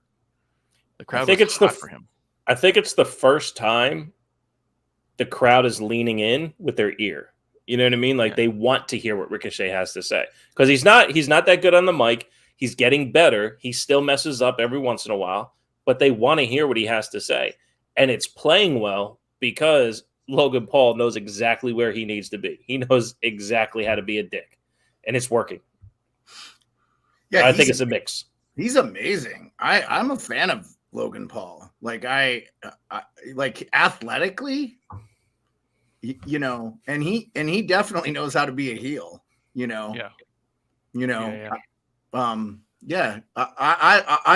The crowd was hot for him. I think it's the first time the crowd is leaning in with their ear. You know what I mean? Like, they want to hear what Ricochet has to say, because he's not that good on the mic. He's getting better. He still messes up every once in a while, but they want to hear what he has to say. And it's playing well because Logan Paul knows exactly where he needs to be. He knows exactly how to be a dick, and it's working. Yeah, I think it's a mix. He's amazing. I'm a fan of Logan Paul. Like, I like athletically, and he definitely knows how to be a heel. I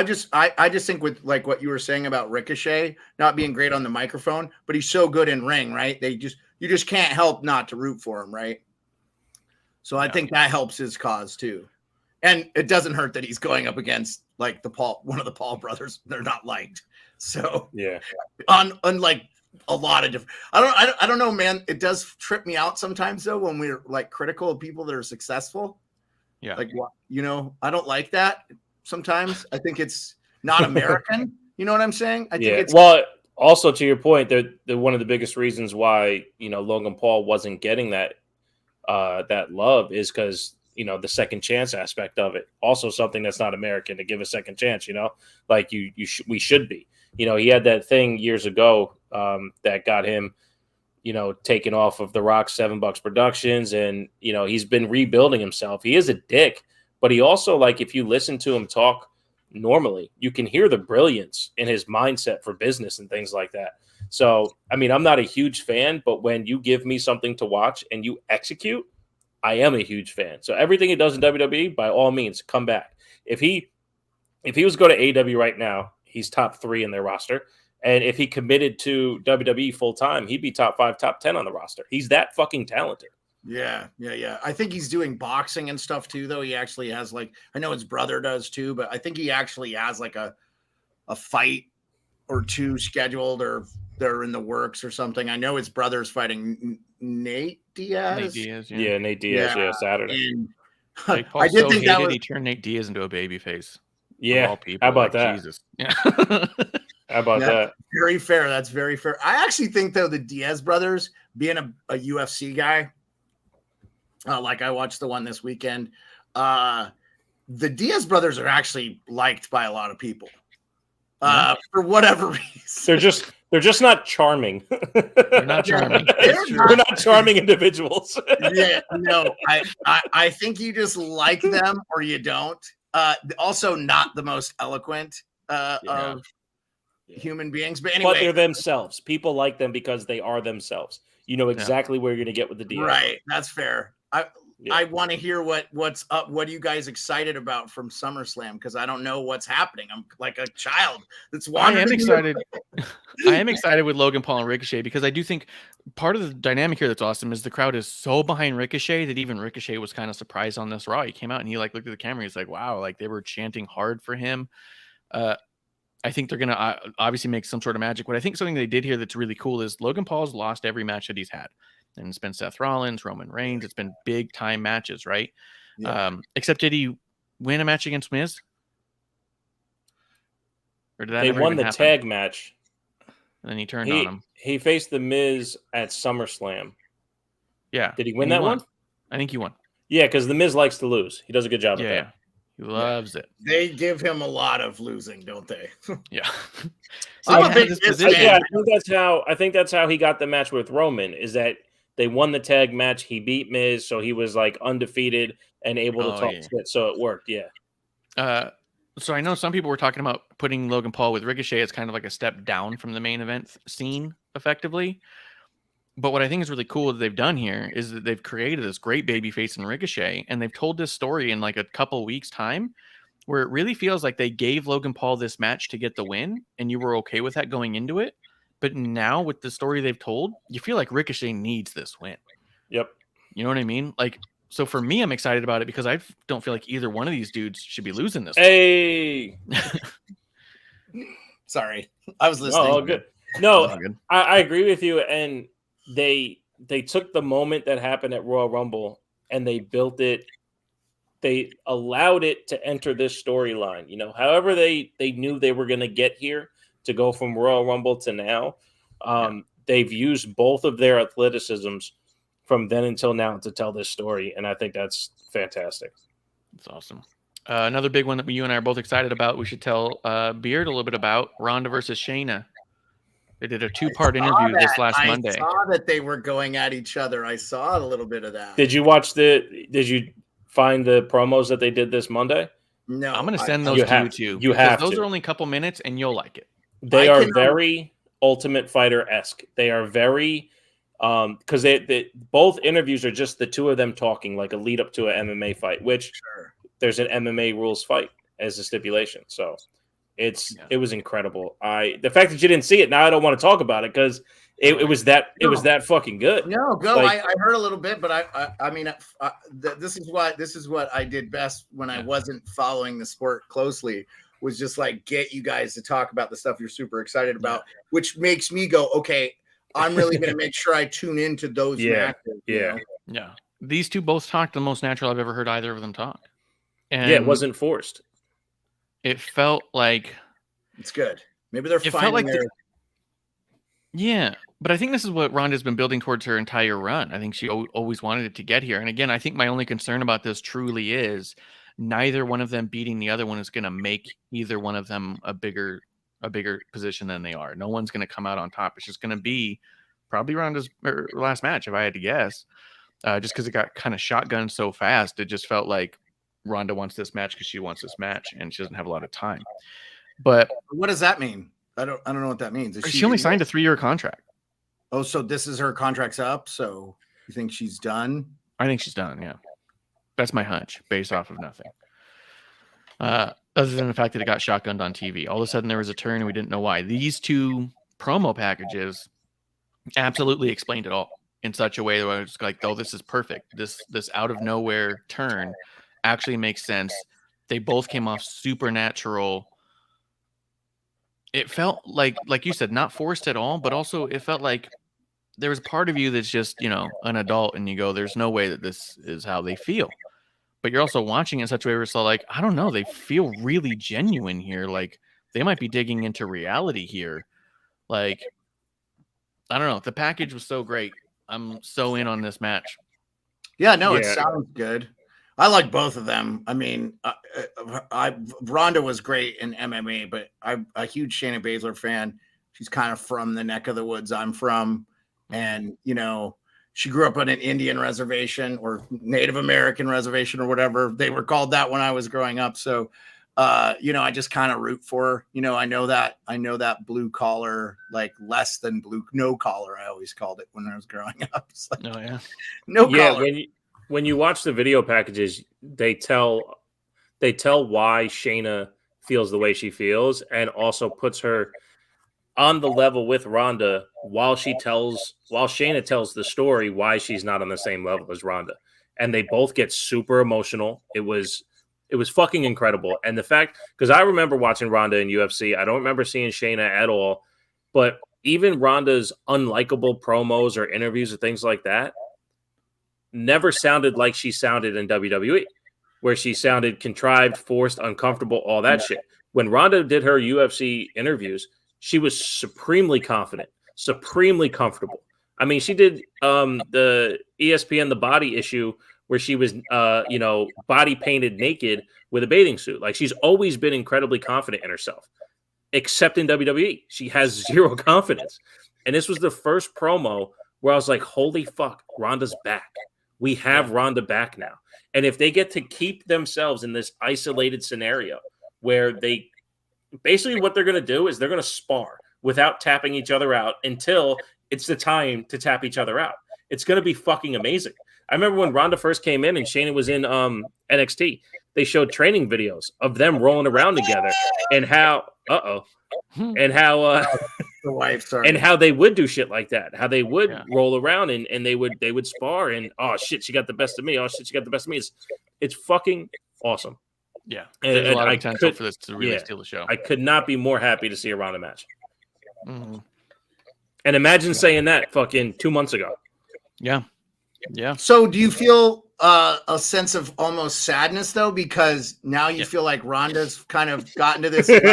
just think with like what you were saying about Ricochet not being great on the microphone, but he's so good in ring, right? You just can't help not to root for him, right? So I think that helps his cause too. And it doesn't hurt that he's going up against like one of the Paul brothers. They're not liked. So unlike a lot of different, I don't know, man. It does trip me out sometimes though, when we're like critical of people that are successful. Yeah. Like, I don't like that sometimes. I think it's not American. You know what I'm saying? I think well, also to your point, they're one of the biggest reasons why, Logan Paul wasn't getting that love is because, the second chance aspect of it. Also something that's not American, to give a second chance, like we should be. He had that thing years ago that got him, taken off of The Rock's $7 Productions, and he's been rebuilding himself. He is a dick, but he also, like, if you listen to him talk normally, you can hear the brilliance in his mindset for business and things like that. So, I'm not a huge fan, but when you give me something to watch and you execute, I am a huge fan. So everything he does in WWE, by all means, come back. If he was to go to AEW right now, he's top 3 in their roster. And if he committed to WWE full time, he'd be top 5, top 10 on the roster. He's that fucking talented. Yeah. I think he's doing boxing and stuff too, though. He actually has I know his brother does too, but I think he actually has a fight or 2 scheduled, or they're in the works or something. I know his brother's fighting Nate Diaz. Nate Diaz, Nate Diaz, Saturday. And Jake Paul I did think that he turned Nate Diaz into a babyface. Yeah, all people, how about that? Jesus. Yeah. How about that? Very fair. That's very fair. I actually think, though, the Diaz brothers, being a UFC guy, like I watched the one this weekend, the Diaz brothers are actually liked by a lot of people for whatever reason. They're just not charming. They're not charming. They're not charming individuals. Yeah, no, I think you just like them or you don't. Also, not the most eloquent of human beings, but anyway, they're themselves. People like them because they are themselves. You know exactly where you're going to get with the Diaz. Right, that's fair. I want to hear what's up. What are you guys excited about from SummerSlam? Because I don't know what's happening. I'm like a child that's wandering. I am excited. I am excited with Logan Paul and Ricochet, because I do think part of the dynamic here that's awesome is the crowd is so behind Ricochet that even Ricochet was kind of surprised on this Raw. He came out and he looked at the camera. He's like, wow, they were chanting hard for him. I think they're going to obviously make some sort of magic. What I think something they did here that's really cool is Logan Paul's lost every match that he's had. And it's been Seth Rollins, Roman Reigns. It's been big time matches, right? Yeah. Except did he win a match against Miz? Or did that they won the happen? Tag match. And then he turned on him. He faced the Miz at SummerSlam. Yeah. Did he win that one? I think he won. Yeah, because the Miz likes to lose. He does a good job at that. Yeah. He loves it. They give him a lot of losing, don't they? Yeah. I'm a big Miz fan. I think that's how he got the match with Roman, is that they won the tag match. He beat Miz, so he was undefeated and able to talk shit. So it worked. Yeah. So I know some people were talking about putting Logan Paul with Ricochet as kind of like a step down from the main event scene, effectively. But what I think is really cool that they've done here is that they've created this great babyface in Ricochet, and they've told this story in a couple weeks' time, where it really feels like they gave Logan Paul this match to get the win, and you were okay with that going into it. But now with the story they've told, you feel like Ricochet needs this win. Yep. You know what I mean? So for me, I'm excited about it because I don't feel like either one of these dudes should be losing this. Hey. Sorry. I was listening. Oh, good. No, I agree with you. And they took the moment that happened at Royal Rumble and they built it. They allowed it to enter this storyline. However they knew they were going to get here to go from Royal Rumble to now. They've used both of their athleticisms from then until now to tell this story, and I think that's fantastic. That's awesome. Another big one that you and I are both excited about, we should tell Beard a little bit about, Ronda versus Shayna. They did a 2-part interview this last Monday. I saw that they were going at each other. I saw a little bit of that. Did you find the promos that they did this Monday? No. I'm going to send those to you too. You have those are only a couple minutes, and you'll like it. They are very Ultimate Fighter-esque. They are very... because they both interviews are just the two of them talking, like a lead up to an MMA fight, which there's an MMA rules fight as a stipulation. So it was incredible. The fact that you didn't see it, now I don't want to talk about it because it was that fucking good. No, go. I heard a little bit, but I mean, this is what I did best when I wasn't following the sport closely, was just get you guys to talk about the stuff you're super excited about, which makes me go, okay, I'm really going to make sure I tune into those matches. Yeah. These two both talked the most natural I've ever heard either of them talk. And it wasn't forced. It felt like it's good. Maybe they're finding yeah, but I think this is what Ronda's been building towards her entire run. I think she always wanted it to get here. And again, I think my only concern about this truly is neither one of them beating the other one is going to make either one of them a bigger position than they are. No one's going to come out on top. It's just going to be probably Ronda's last match, if I had to guess, just because it got kind of shotgunned so fast. It just felt like Ronda wants this match because she wants this match, and she doesn't have a lot of time. But what does that mean? I don't know what that means. She only signed a 3-year contract. Oh, so this is her contract's up. So you think she's done? I think she's done. Yeah, that's my hunch based off of nothing. Other than the fact that it got shotgunned on TV. All of a sudden there was a turn and we didn't know why. These two promo packages absolutely explained it all in such a way that I was like, oh, this is perfect. This out of nowhere turn actually makes sense. They both came off supernatural. It felt like you said, not forced at all, but also it felt like there was a part of you that's just, an adult and you go, there's no way that this is how they feel. But you're also watching it in such a way where it's like, I don't know, they feel really genuine here. Like they might be digging into reality here. Like, I don't know. The package was so great. I'm so in on this match. Yeah, no, it sounds good. I like both of them. I mean, Ronda was great in MMA, but I'm a huge Shayna Baszler fan. She's kind of from the neck of the woods I'm from. And, she grew up on an Indian reservation or Native American reservation or whatever they were called that when I was growing up. So, I just kind of root for her. I know that blue collar, like less than blue, no collar. I always called it when I was growing up. Like, oh yeah, no collar. When you watch the video packages, they tell why Shayna feels the way she feels, and also puts her on the level with Ronda while Shayna tells the story why she's not on the same level as Ronda. And they both get super emotional. It was fucking incredible. And the fact, because I remember watching Ronda in UFC, I don't remember seeing Shayna at all, but even Ronda's unlikable promos or interviews or things like that never sounded like she sounded in WWE, where she sounded contrived, forced, uncomfortable, all that shit. When Ronda did her UFC interviews, she was supremely confident, supremely comfortable. I mean, she did the ESPN The Body issue where she was, body painted naked with a bathing suit. Like, she's always been incredibly confident in herself, except in WWE. She has zero confidence. And this was the first promo where I was like, holy fuck, Ronda's back. We have Ronda back now. And if they get to keep themselves in this isolated scenario where they basically what they're going to do is they're going to spar without tapping each other out until it's the time to tap each other out. It's going to be fucking amazing. I remember when Ronda first came in and Shayna was in NXT, they showed training videos of them rolling around together and how the wife, sorry, and how they would do shit like that, how they would roll around and they would spar and oh shit, she got the best of me. Oh shit, she got the best of me. It's fucking awesome. Yeah, there's a lot of potential for this to really steal the show. I could not be more happy to see a Ronda match. Mm-hmm. And imagine saying that fucking 2 months ago. Yeah. So do you feel a sense of almost sadness, though? Because now you feel like Ronda's kind of gotten to this level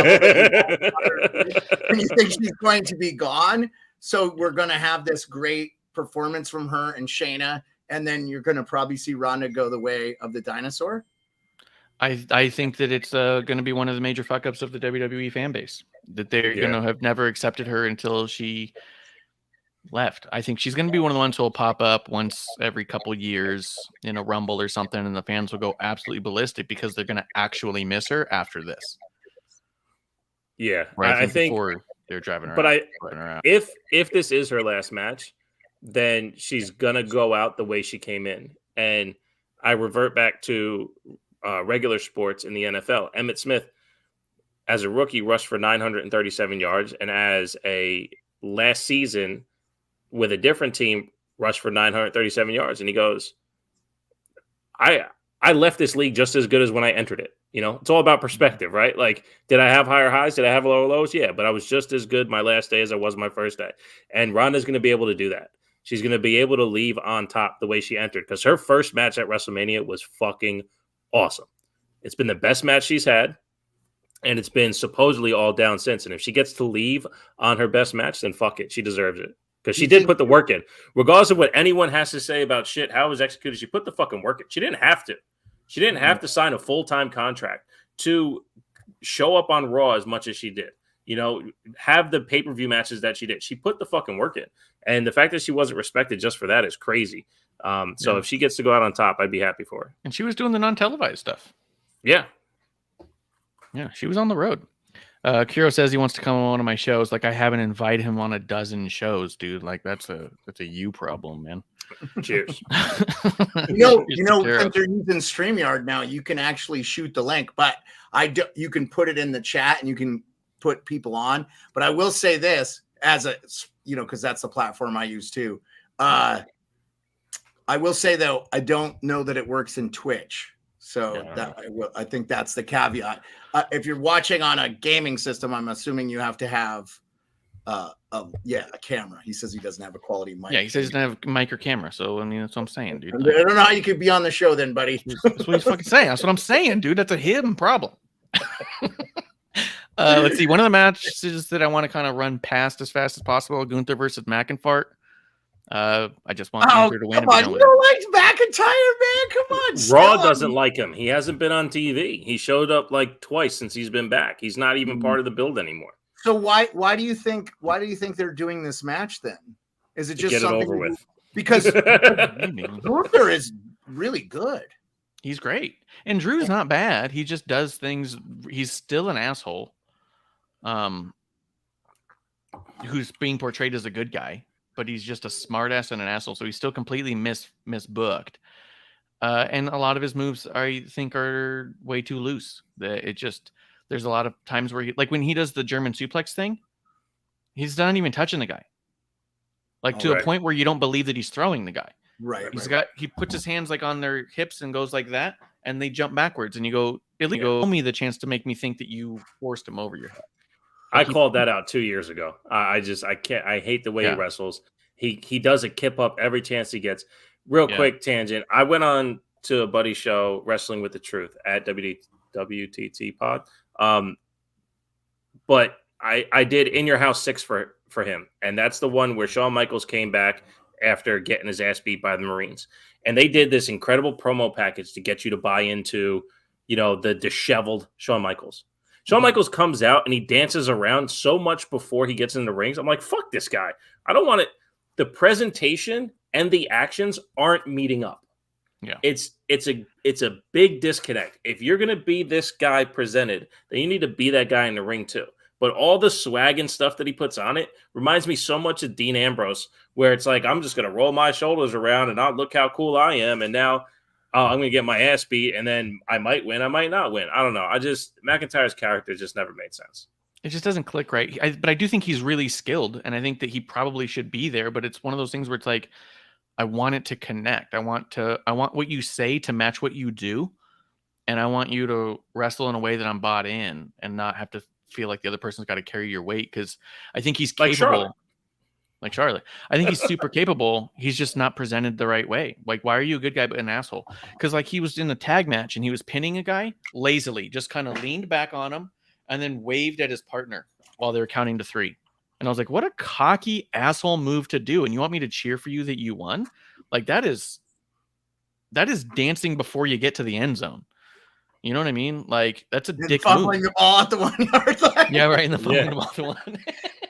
and you think she's going to be gone. So we're going to have this great performance from her and Shayna, and then you're going to probably see Ronda go the way of the dinosaur? I think that it's going to be one of the major fuck-ups of the WWE fan base, that they're going to have never accepted her until she left. I think she's going to be one of the ones who will pop up once every couple years in a Rumble or something, and the fans will go absolutely ballistic because they're going to actually miss her after this. Yeah, I think before they're driving her out. If this is her last match, then she's going to go out the way she came in. And I revert back to regular sports in the NFL. Emmitt Smith, as a rookie, rushed for 937 yards, and as a last season with a different team, rushed for 937 yards. And he goes, I left this league just as good as when I entered it. It's all about perspective, right? Like, did I have higher highs? Did I have lower lows? Yeah, but I was just as good my last day as I was my first day. And Ronda's going to be able to do that. She's going to be able to leave on top the way she entered, because her first match at WrestleMania was fucking awesome. It's been the best match she's had, and it's been supposedly all down since. And if she gets to leave on her best match, then fuck it. She deserves it, because she did put the work in. Regardless of what anyone has to say about shit, how it was executed, she put the fucking work in. She didn't have to. She didn't have to sign a full-time contract to show up on Raw as much as she did. Have the pay-per-view matches that she did. She put the fucking work in. And the fact that she wasn't respected just for that is crazy. So if she gets to go out on top, I'd be happy for her. And she was doing the non-televised stuff. Yeah. Yeah, she was on the road. Kiro says he wants to come on one of my shows. Like I haven't invited him on a dozen shows, dude. Like that's a you problem, man. Cheers. You know, since they're using StreamYard now, you can actually shoot the link, but you can put it in the chat and you can put people on. But I will say this as a, because that's the platform I use too. I will say though, I don't know that it works in Twitch. So I think that's the caveat. If you're watching on a gaming system, I'm assuming you have to have a camera. He says he doesn't have a quality mic. Yeah, he says he doesn't have a mic or camera. So I mean, that's what I'm saying, dude. I don't know how you could be on the show then, buddy. That's what he's fucking saying. That's what I'm saying, dude. That's a him problem. Let's see. One of the matches that I want to kind of run past as fast as possible: Gunther versus McIntyre. I just want Gunther to win. Come on, you don't like McIntyre, man. Come on. Raw doesn't like him. He hasn't been on TV. He showed up like twice since he's been back. He's not even part of the build anymore. So why do you think they're doing this match then? Is it just get something it over with? Because Gunther is really good. He's great. And Drew's not bad. He just does things. He's still an asshole. Who's being portrayed as a good guy, but he's just a smartass and an asshole. So he's still completely misbooked. And a lot of his moves, I think, are way too loose. There's a lot of times where like when he does the German suplex thing, he's not even touching the guy. Like to a point where you don't believe that he's throwing the guy. Right. He puts his hands like on their hips and goes like that, and they jump backwards, and you go, give me the chance to make me think that you forced him over your head. Like I called that out 2 years ago. I can't. I hate the way he wrestles. He does a kip up every chance he gets. Real quick tangent. I went on to a buddy show, Wrestling with the Truth, at WTT Pod. But I did In Your House 6 for him, and that's the one where Shawn Michaels came back after getting his ass beat by the Marines, and they did this incredible promo package to get you to buy into, the disheveled Shawn Michaels. Shawn Michaels comes out and he dances around so much before he gets in the rings. I'm like, fuck this guy. I don't want it. The presentation and the actions aren't meeting up. Yeah, it's a big disconnect. If you're gonna be this guy presented, then you need to be that guy in the ring too. But all the swag and stuff that he puts on it reminds me so much of Dean Ambrose, where it's like, I'm just gonna roll my shoulders around and I'll look how cool I am, and now I'm gonna get my ass beat, and then I might win, I might not win. I don't know. McIntyre's character just never made sense. It just doesn't click right. But I do think he's really skilled, and I think that he probably should be there. But it's one of those things where it's like, I want it to connect. I want what you say to match what you do. And I want you to wrestle in a way that I'm bought in and not have to feel like the other person's got to carry your weight. Cause I think he's capable. Like Charlotte. I think he's super capable. He's just not presented the right way. Like, why are you a good guy but an asshole? Cause like he was in the tag match and he was pinning a guy lazily, just kind of leaned back on him and then waved at his partner while they were counting to 3. And I was like, what a cocky asshole move to do. And you want me to cheer for you that you won? Like that is dancing before you get to the end zone. You know what I mean? Like that's a dick fumbling move. The ball at the 1 yard line. Yeah, right. In the fumbling the ball at the one.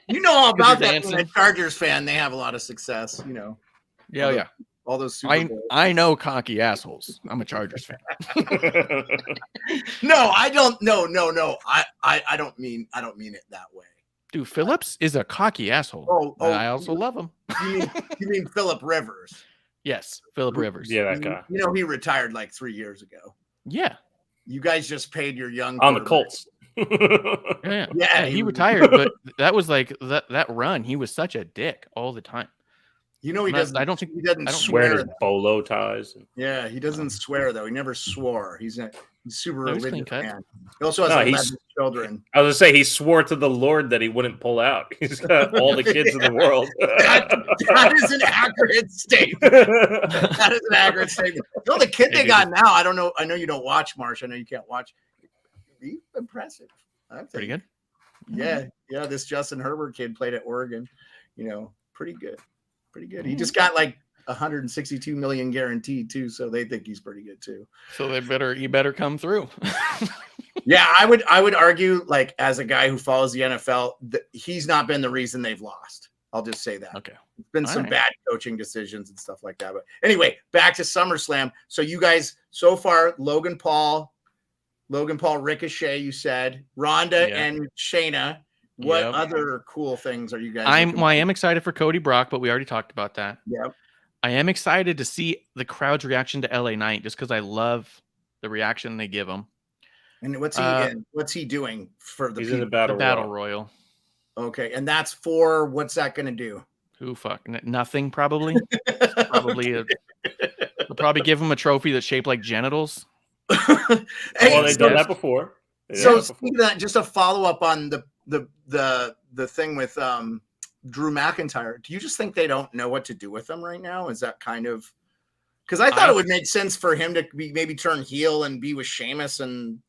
You know all about that. Being a Chargers fan, they have a lot of success. Yeah. All those Super Bowls. I know cocky assholes. I'm a Chargers fan. No, I don't. No. I don't mean it that way. Dude, Phillips is a cocky asshole. Oh, I also love him. You mean Phillip Rivers? Yes, Phillip Rivers. Yeah, that guy. He retired like 3 years ago. Yeah. You guys just paid your young on the Colts. Yeah, he retired, but that was like that run. He was such a dick all the time. He doesn't. I don't swear. Wearing his bolo ties. Yeah, he doesn't swear though. He never swore. He's super religious man. He also has 11 children. I was gonna say he swore to the Lord that he wouldn't pull out. He's got all the kids in the world. That is an accurate statement. That is an accurate statement. The kid they got now, I don't know. I know you don't watch, Marsh. I know you can't watch. He's impressive. Pretty good. Yeah. This Justin Herbert kid played at Oregon. Pretty good. He just got like 162 million guaranteed too, so they think he's pretty good too. So he better come through. Yeah, I would argue, like, as a guy who follows the NFL, he's not been the reason they've lost. I'll just say that. Okay. It's been some bad coaching decisions and stuff like that. But anyway, back to SummerSlam. So you guys, so far, Logan Paul, Logan Paul, Ricochet, you said. Ronda and Shayna. What other cool things are you guys I am excited for Cody Brock, but we already talked about that. Yep. I am excited to see the crowd's reaction to LA Knight just because I love the reaction they give him. And what's he doing for the He's in the Battle Royal. Okay, and that's for what's that going to do? Who fuck nothing probably. They'll probably give him a trophy that's shaped like genitals. Well, they've done that before. Speaking of that, just a follow up on the thing with Drew McIntyre. Do you just think they don't know what to do with him right now? Is that kind of because I thought it would make sense for him to maybe turn heel and be with Sheamus and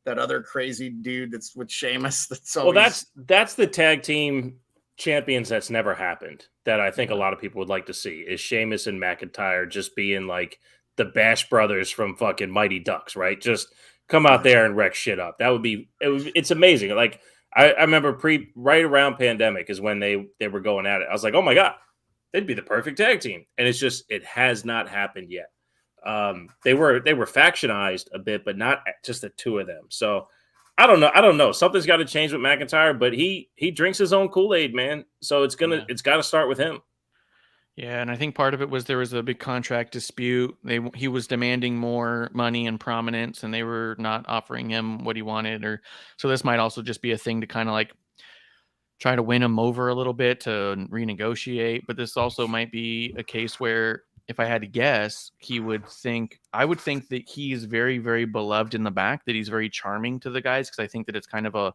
that other crazy dude that's with Sheamus. That's the tag team champions that's never happened. That I think a lot of people would like to see is Sheamus and McIntyre just being like the Bash Brothers from fucking Mighty Ducks, right? Just come out there and wreck shit up. It's amazing. Like I remember right around pandemic is when they were going at it. I was like, oh my God, they'd be the perfect tag team. And it has not happened yet. They were factionized a bit, but not just the two of them. So I don't know. Something's got to change with McIntyre, but he drinks his own Kool-Aid, man. So it's got to start with him. Yeah, and I think part of it was there was a big contract dispute. He was demanding more money and prominence, and they were not offering him what he wanted. So this might also just be a thing to kind of like try to win him over a little bit to renegotiate. But this also might be a case where, if I had to guess, I would think that he is very, very beloved in the back, that he's very charming to the guys, because I think that it's kind of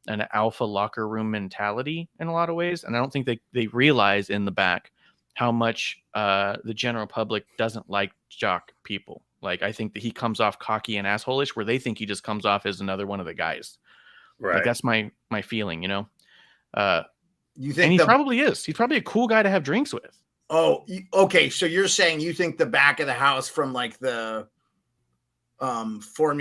an alpha locker room mentality in a lot of ways. And I don't think they realize in the back how much the general public doesn't like jock people. Like, I think that he comes off cocky and asshole-ish, where they think he just comes off as another one of the guys. Right. Like, that's my feeling, you know? You think and he probably is. He's probably a cool guy to have drinks with. Oh, okay. So you're saying you think the back of the house from like the forming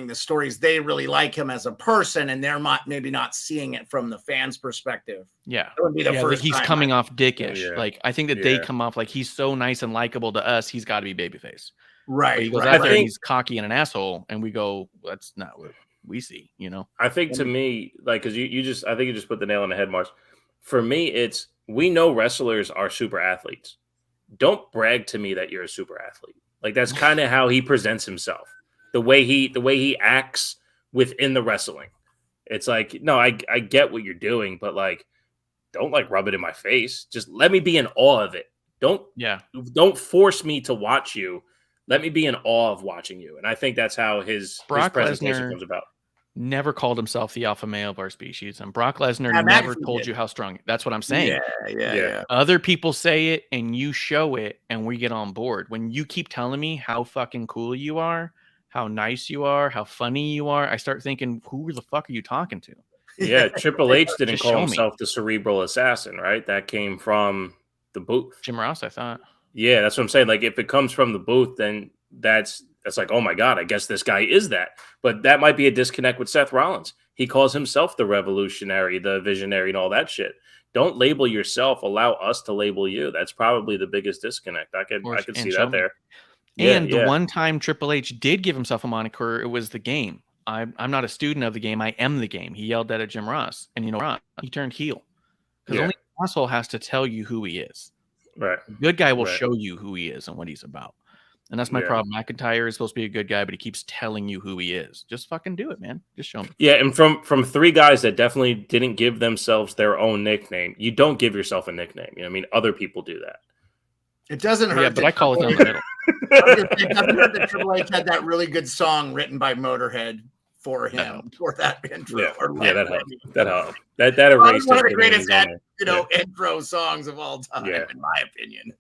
the stories, they really like him as a person, and they're maybe not seeing it from the fans' perspective. Yeah, that would be the first he's time coming off dickish. Yeah. Like, I think that they come off like he's so nice and likable to us. He's got to be babyface. Right. But he goes out there and he's cocky and an asshole, and we go, that's not what we see. You know. I think to me, like, because I think you just put the nail on the head, Mars. For me, we know wrestlers are super athletes. Don't brag to me that you're a super athlete. Like, that's kind of how he presents himself. The way he acts within the wrestling. It's like, no, I get what you're doing, but like, don't like rub it in my face. Just let me be in awe of it. Don't force me to watch you. Let me be in awe of watching you. And I think that's how his presentation comes about. Never called himself the alpha male of our species, and Brock Lesnar never told you how strong. That's what I'm saying. Yeah. Other people say it, and you show it, and we get on board. When you keep telling me how fucking cool you are, how nice you are, how funny you are, I start thinking, who the fuck are you talking to? Yeah, Triple H didn't call himself the cerebral assassin, right? That came from the booth. Jim Ross, I thought. Yeah, that's what I'm saying. Like, if it comes from the booth, then that's like, oh my God, I guess this guy is that. But that might be a disconnect with Seth Rollins. He calls himself the revolutionary, the visionary, and all that shit. Don't label yourself. Allow us to label you. That's probably the biggest disconnect. I could see that there. And the one time Triple H did give himself a moniker, it was the game. I'm not a student of the game. I am the game. He yelled that at Jim Ross. And you know what? He turned heel. Because only an asshole has to tell you who he is. Right. The good guy will show you who he is and what he's about. And that's my problem. McIntyre is supposed to be a good guy, but he keeps telling you who he is. Just fucking do it, man. Just show him. Yeah, and from three guys that definitely didn't give themselves their own nickname, you don't give yourself a nickname. You know what I mean? Other people do that. It doesn't hurt. Yeah, but I call it down the middle. It doesn't hurt that Triple H had that really good song written by Motorhead for him for that intro. That helped. That erased one of the greatest intro songs of all time, in my opinion.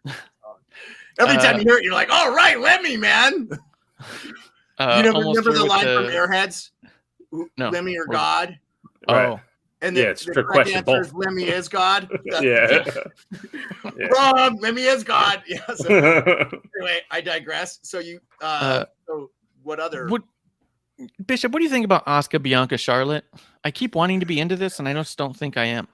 Every time you hear it, you're like, "All right, Lemmy, man." You never remember the line from Airheads? No. Lemmy or God? Right. And it's for question both. Is Lemmy is God. Yeah. Wrong. Lemmy is God. Yeah. So, anyway, I digress. So so what other? Bishop, what do you think about Asuka, Bianca, Charlotte? I keep wanting to be into this, and I just don't think I am.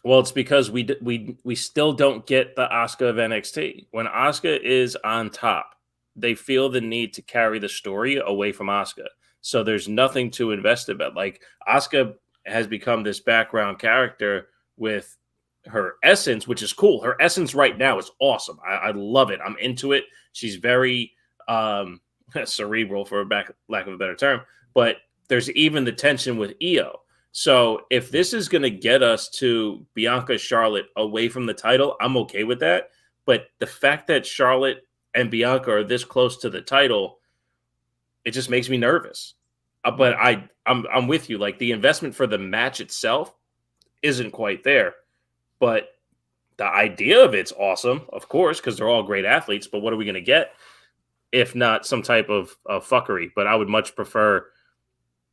Well, it's because we still don't get the Asuka of NXT. When Asuka is on top, they feel the need to carry the story away from Asuka. So there's nothing to invest about. Like Asuka has become this background character with her essence, which is cool. Her essence right now is awesome. I love it. I'm into it. She's very cerebral, for lack of a better term. But there's even the tension with Io. So if this is going to get us to Bianca Charlotte away from the title, I'm okay with that. But the fact that Charlotte and Bianca are this close to the title, it just makes me nervous. But I'm with you. Like, the investment for the match itself isn't quite there. But the idea of it's awesome, of course, because they're all great athletes. But what are we going to get if not some type of fuckery? But I would much prefer,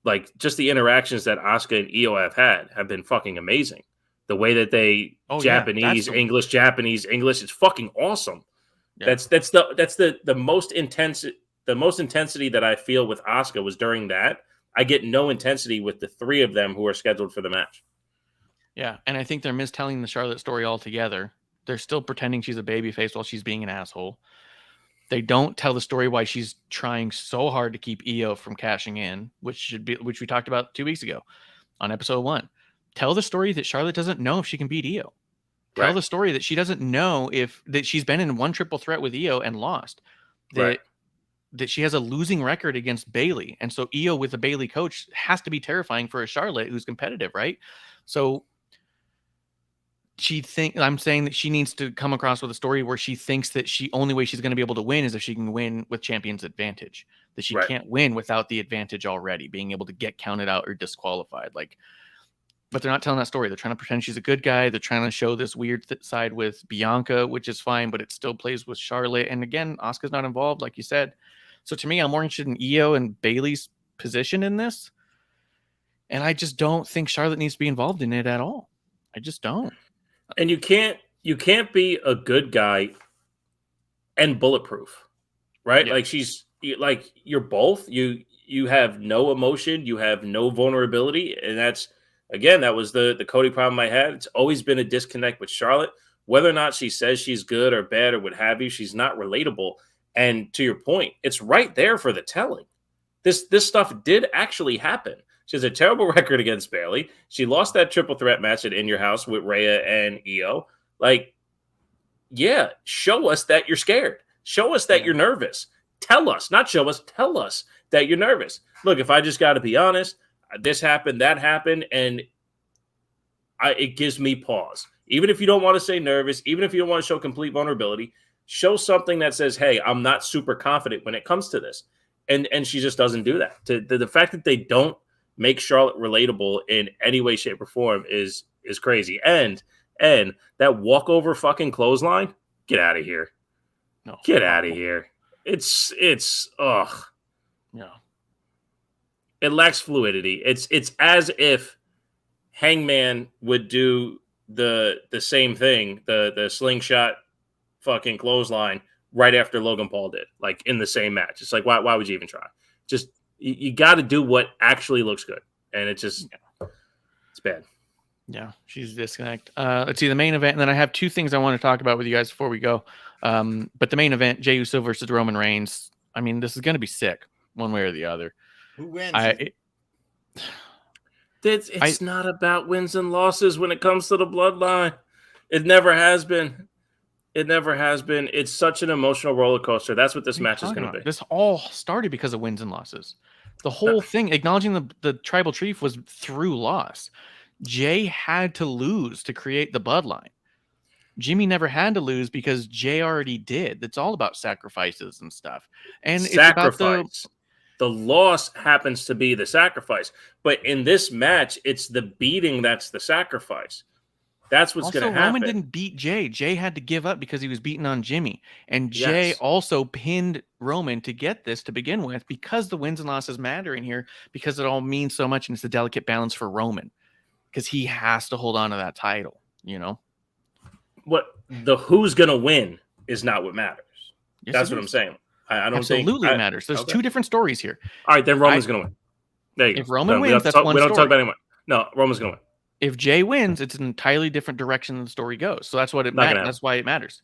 like, just the interactions that Asuka and Io have been fucking amazing. The way that they Japanese, English, Japanese, English, it's fucking awesome. Yeah. That's the most intense. The most intensity that I feel with Asuka was during that. I get no intensity with the three of them who are scheduled for the match. Yeah, and I think they're mistelling the Charlotte story altogether. They're still pretending she's a babyface while she's being an asshole. They don't tell the story why she's trying so hard to keep Io from cashing in, which we talked about 2 weeks ago on episode 1. Tell the story that Charlotte doesn't know if she can beat Io. Tell the story that she doesn't know that she's been in one triple threat with Io and lost. That she has a losing record against Bayley. And so Io with a Bayley coach has to be terrifying for a Charlotte who's competitive, right? So I'm saying that she needs to come across with a story where she thinks that only way she's going to be able to win is if she can win with champion's advantage. That she can't win without the advantage already, being able to get counted out or disqualified. But they're not telling that story. They're trying to pretend she's a good guy. They're trying to show this weird side with Bianca, which is fine, but it still plays with Charlotte. And again, Asuka's not involved, like you said. So to me, I'm more interested in Io and Bayley's position in this. And I just don't think Charlotte needs to be involved in it at all. I just don't. And you can't be a good guy and bulletproof, right? Yeah. Like you're both. You have no emotion, you have no vulnerability, and that was the Cody problem I had. It's always been a disconnect with Charlotte. Whether or not she says she's good or bad or what have you, she's not relatable. And to your point, it's right there for the telling. This stuff did actually happen. She has a terrible record against Bayley. She lost that triple threat match at In Your House with Rhea and Io. Like, yeah, show us that you're scared. Show us that you're nervous. Tell us, not show us, tell us that you're nervous. Look, if I just got to be honest, this happened, that happened, and it gives me pause. Even if you don't want to say nervous, even if you don't want to show complete vulnerability, show something that says, hey, I'm not super confident when it comes to this. And she just doesn't do that. The fact that they don't make Charlotte relatable in any way, shape, or form is crazy. And that walkover fucking clothesline, get out of here. No. Get out of here. It's ugh. No. It lacks fluidity. It's as if Hangman would do the same thing, the slingshot fucking clothesline right after Logan Paul did, like in the same match. It's like, why would you even try? Just you got to do what actually looks good, and it's bad. Yeah, she's disconnect. Let's see the main event, and then I have 2 things I want to talk about with you guys before we go. But the main event, Jey Uso versus Roman Reigns. I mean, this is going to be sick, one way or the other. Who wins? It's not about wins and losses when it comes to the bloodline. It never has been. It never has been. It's such an emotional roller coaster. That's what this match is going to be. This all started because of wins and losses. The whole thing, acknowledging the tribal chief, was through loss. Jey had to lose to create the bloodline. Jimmy never had to lose because Jey already did. It's all about sacrifices and stuff. And sacrifice. It's about the loss happens to be the sacrifice. But in this match, it's the beating that's the sacrifice. That's what's going to happen. Roman didn't beat Jey. Jey had to give up because he was beating on Jimmy. And Jey also pinned Roman to get this to begin with, because the wins and losses matter in here, because it all means so much, and it's a delicate balance for Roman because he has to hold on to that title, you know? Who's going to win is not what matters. Yes, that's what I'm saying. I don't Absolutely think matters. There's 2 different stories here. All right, then Roman's going to win. There you go. If Roman wins, that's one story. We don't talk about anyone. No, Roman's going to win. If Jey wins, it's an entirely different direction the story goes. So that's what it matters. That's why it matters.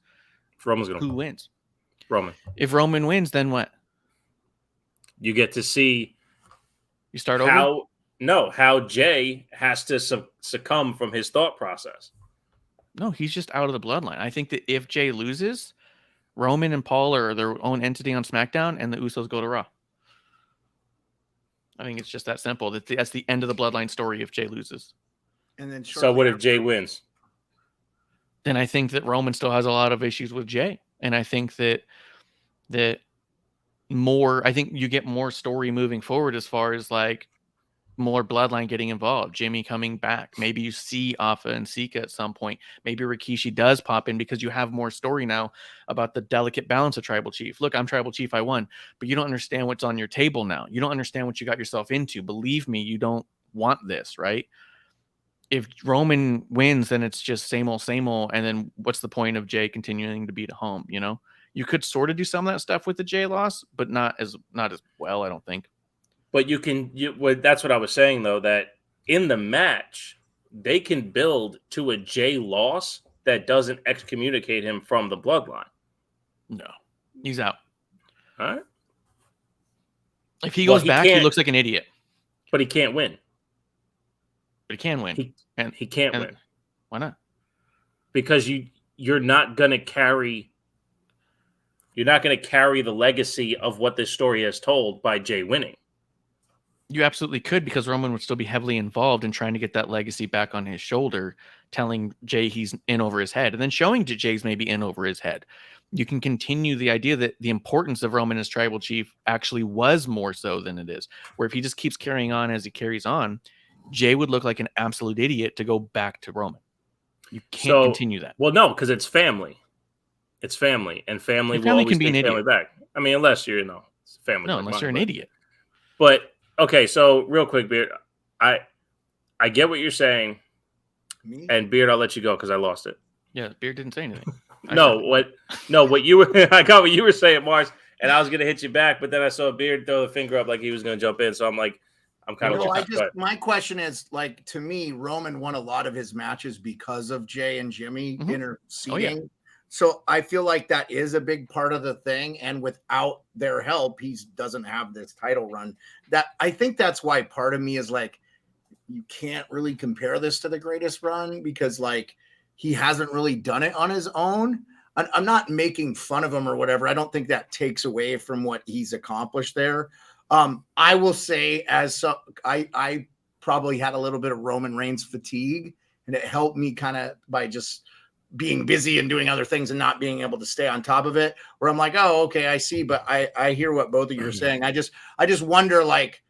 Roman's going to win. Who wins? Roman. If Roman wins, then what? You get to see you start over. How Jay has to succumb from his thought process. No, he's just out of the bloodline. I think that if Jay loses, Roman and Paul are their own entity on SmackDown, and the Usos go to Raw. I think it's just that simple. That's the end of the bloodline story if Jay loses. And then so what if Jay wins? Then I think that Roman still has a lot of issues with Jay, and I think that I think you get more story moving forward as far as like more bloodline getting involved, Jimmy coming back. Maybe you see Afa and Sika at some point. Maybe Rikishi does pop in because you have more story now about the delicate balance of Tribal Chief. Look, I'm Tribal Chief, I won, but you don't understand what's on your table now. You don't understand what you got yourself into. Believe me, you don't want this, right? If Roman wins, then it's just same old, and then what's the point of Jay continuing to be at home, you know? You could sort of do some of that stuff with the Jay loss, but not as well, I don't think. But that's what I was saying, though, that in the match, they can build to a Jay loss that doesn't excommunicate him from the bloodline. No, he's out. All right. If he goes back, he looks like an idiot. But he can't win. But he can win. He can't win. Why not? Because you're not going to carry... You're not going to carry the legacy of what this story has told by Jay winning. You absolutely could, because Roman would still be heavily involved in trying to get that legacy back on his shoulder, telling Jay he's in over his head, and then showing Jay's maybe in over his head. You can continue the idea that the importance of Roman as Tribal Chief actually was more so than it is, where if he just keeps carrying on as he carries on, Jay would look like an absolute idiot to go back to Roman. You can't continue that. Well, no, because it's family. It's family, and family will always take family back. I mean, unless you're, it's family. No, unless you're an idiot. But okay, so real quick, Beard, I get what you're saying, and Beard, I'll let you go because I lost it. Yeah, Beard didn't say anything. What you were? I got what you were saying, Mars, and I was gonna hit you back, but then I saw Beard throw the finger up like he was gonna jump in, so I'm like, I'm kind of. My question is, like, to me, Roman won a lot of his matches because of Jay and Jimmy interceding. Oh, yeah. So I feel like that is a big part of the thing. And without their help, he doesn't have this title run. That I think that's why part of me is like, you can't really compare this to the greatest run because like he hasn't really done it on his own. I'm not making fun of him or whatever. I don't think that takes away from what he's accomplished there. I will say I probably had a little bit of Roman Reigns fatigue, and it helped me kind of by just being busy and doing other things and not being able to stay on top of it, where I'm like, oh, okay, I see. But I hear what both of you are saying. I just wonder, like,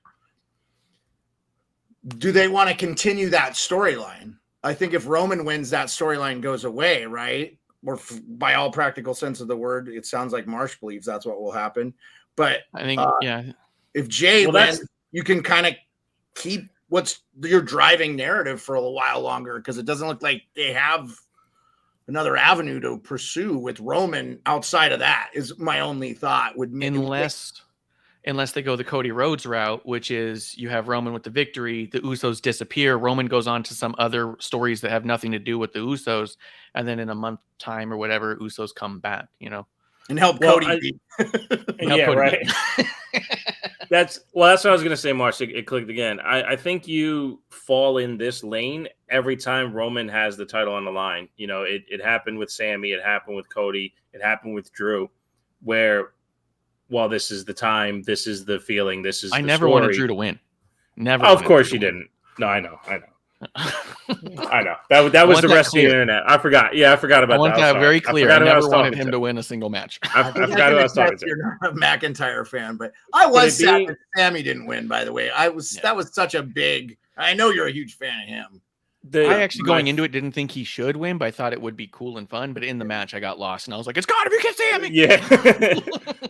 do they want to continue that storyline? I think if Roman wins, that storyline goes away, right? Or by all practical sense of the word, it sounds like Marsh believes that's what will happen. But I think, if Jay wins, you can kind of keep what's your driving narrative for a while longer, because it doesn't look like they have another avenue to pursue with Roman outside of that, is my only thought. Unless they go the Cody Rhodes route, which is you have Roman with the victory, the Usos disappear, Roman goes on to some other stories that have nothing to do with the Usos, and then in a month time or whatever, Usos come back, and help Cody. Right. That's what I was gonna say, Marsh. It clicked again. I think you fall in this lane every time Roman has the title on the line. It happened with Sammy, it happened with Cody, it happened with Drew, where this is the time, this is the feeling, this is. I never wanted Drew to win. Never. Of course you didn't. No, I know. I know. That was the rest of the internet. I forgot. Yeah, I forgot about that. I want that very clear. I never wanted him to win a single match. I forgot who I was talking to. You're not a McIntyre fan, but I was sad that Sammy didn't win, by the way. That was such a big. I know you're a huge fan of him. I actually going into it didn't think he should win, but I thought it would be cool and fun. But in the match, I got lost, and I was like, "It's gotta be Sammy!" Yeah.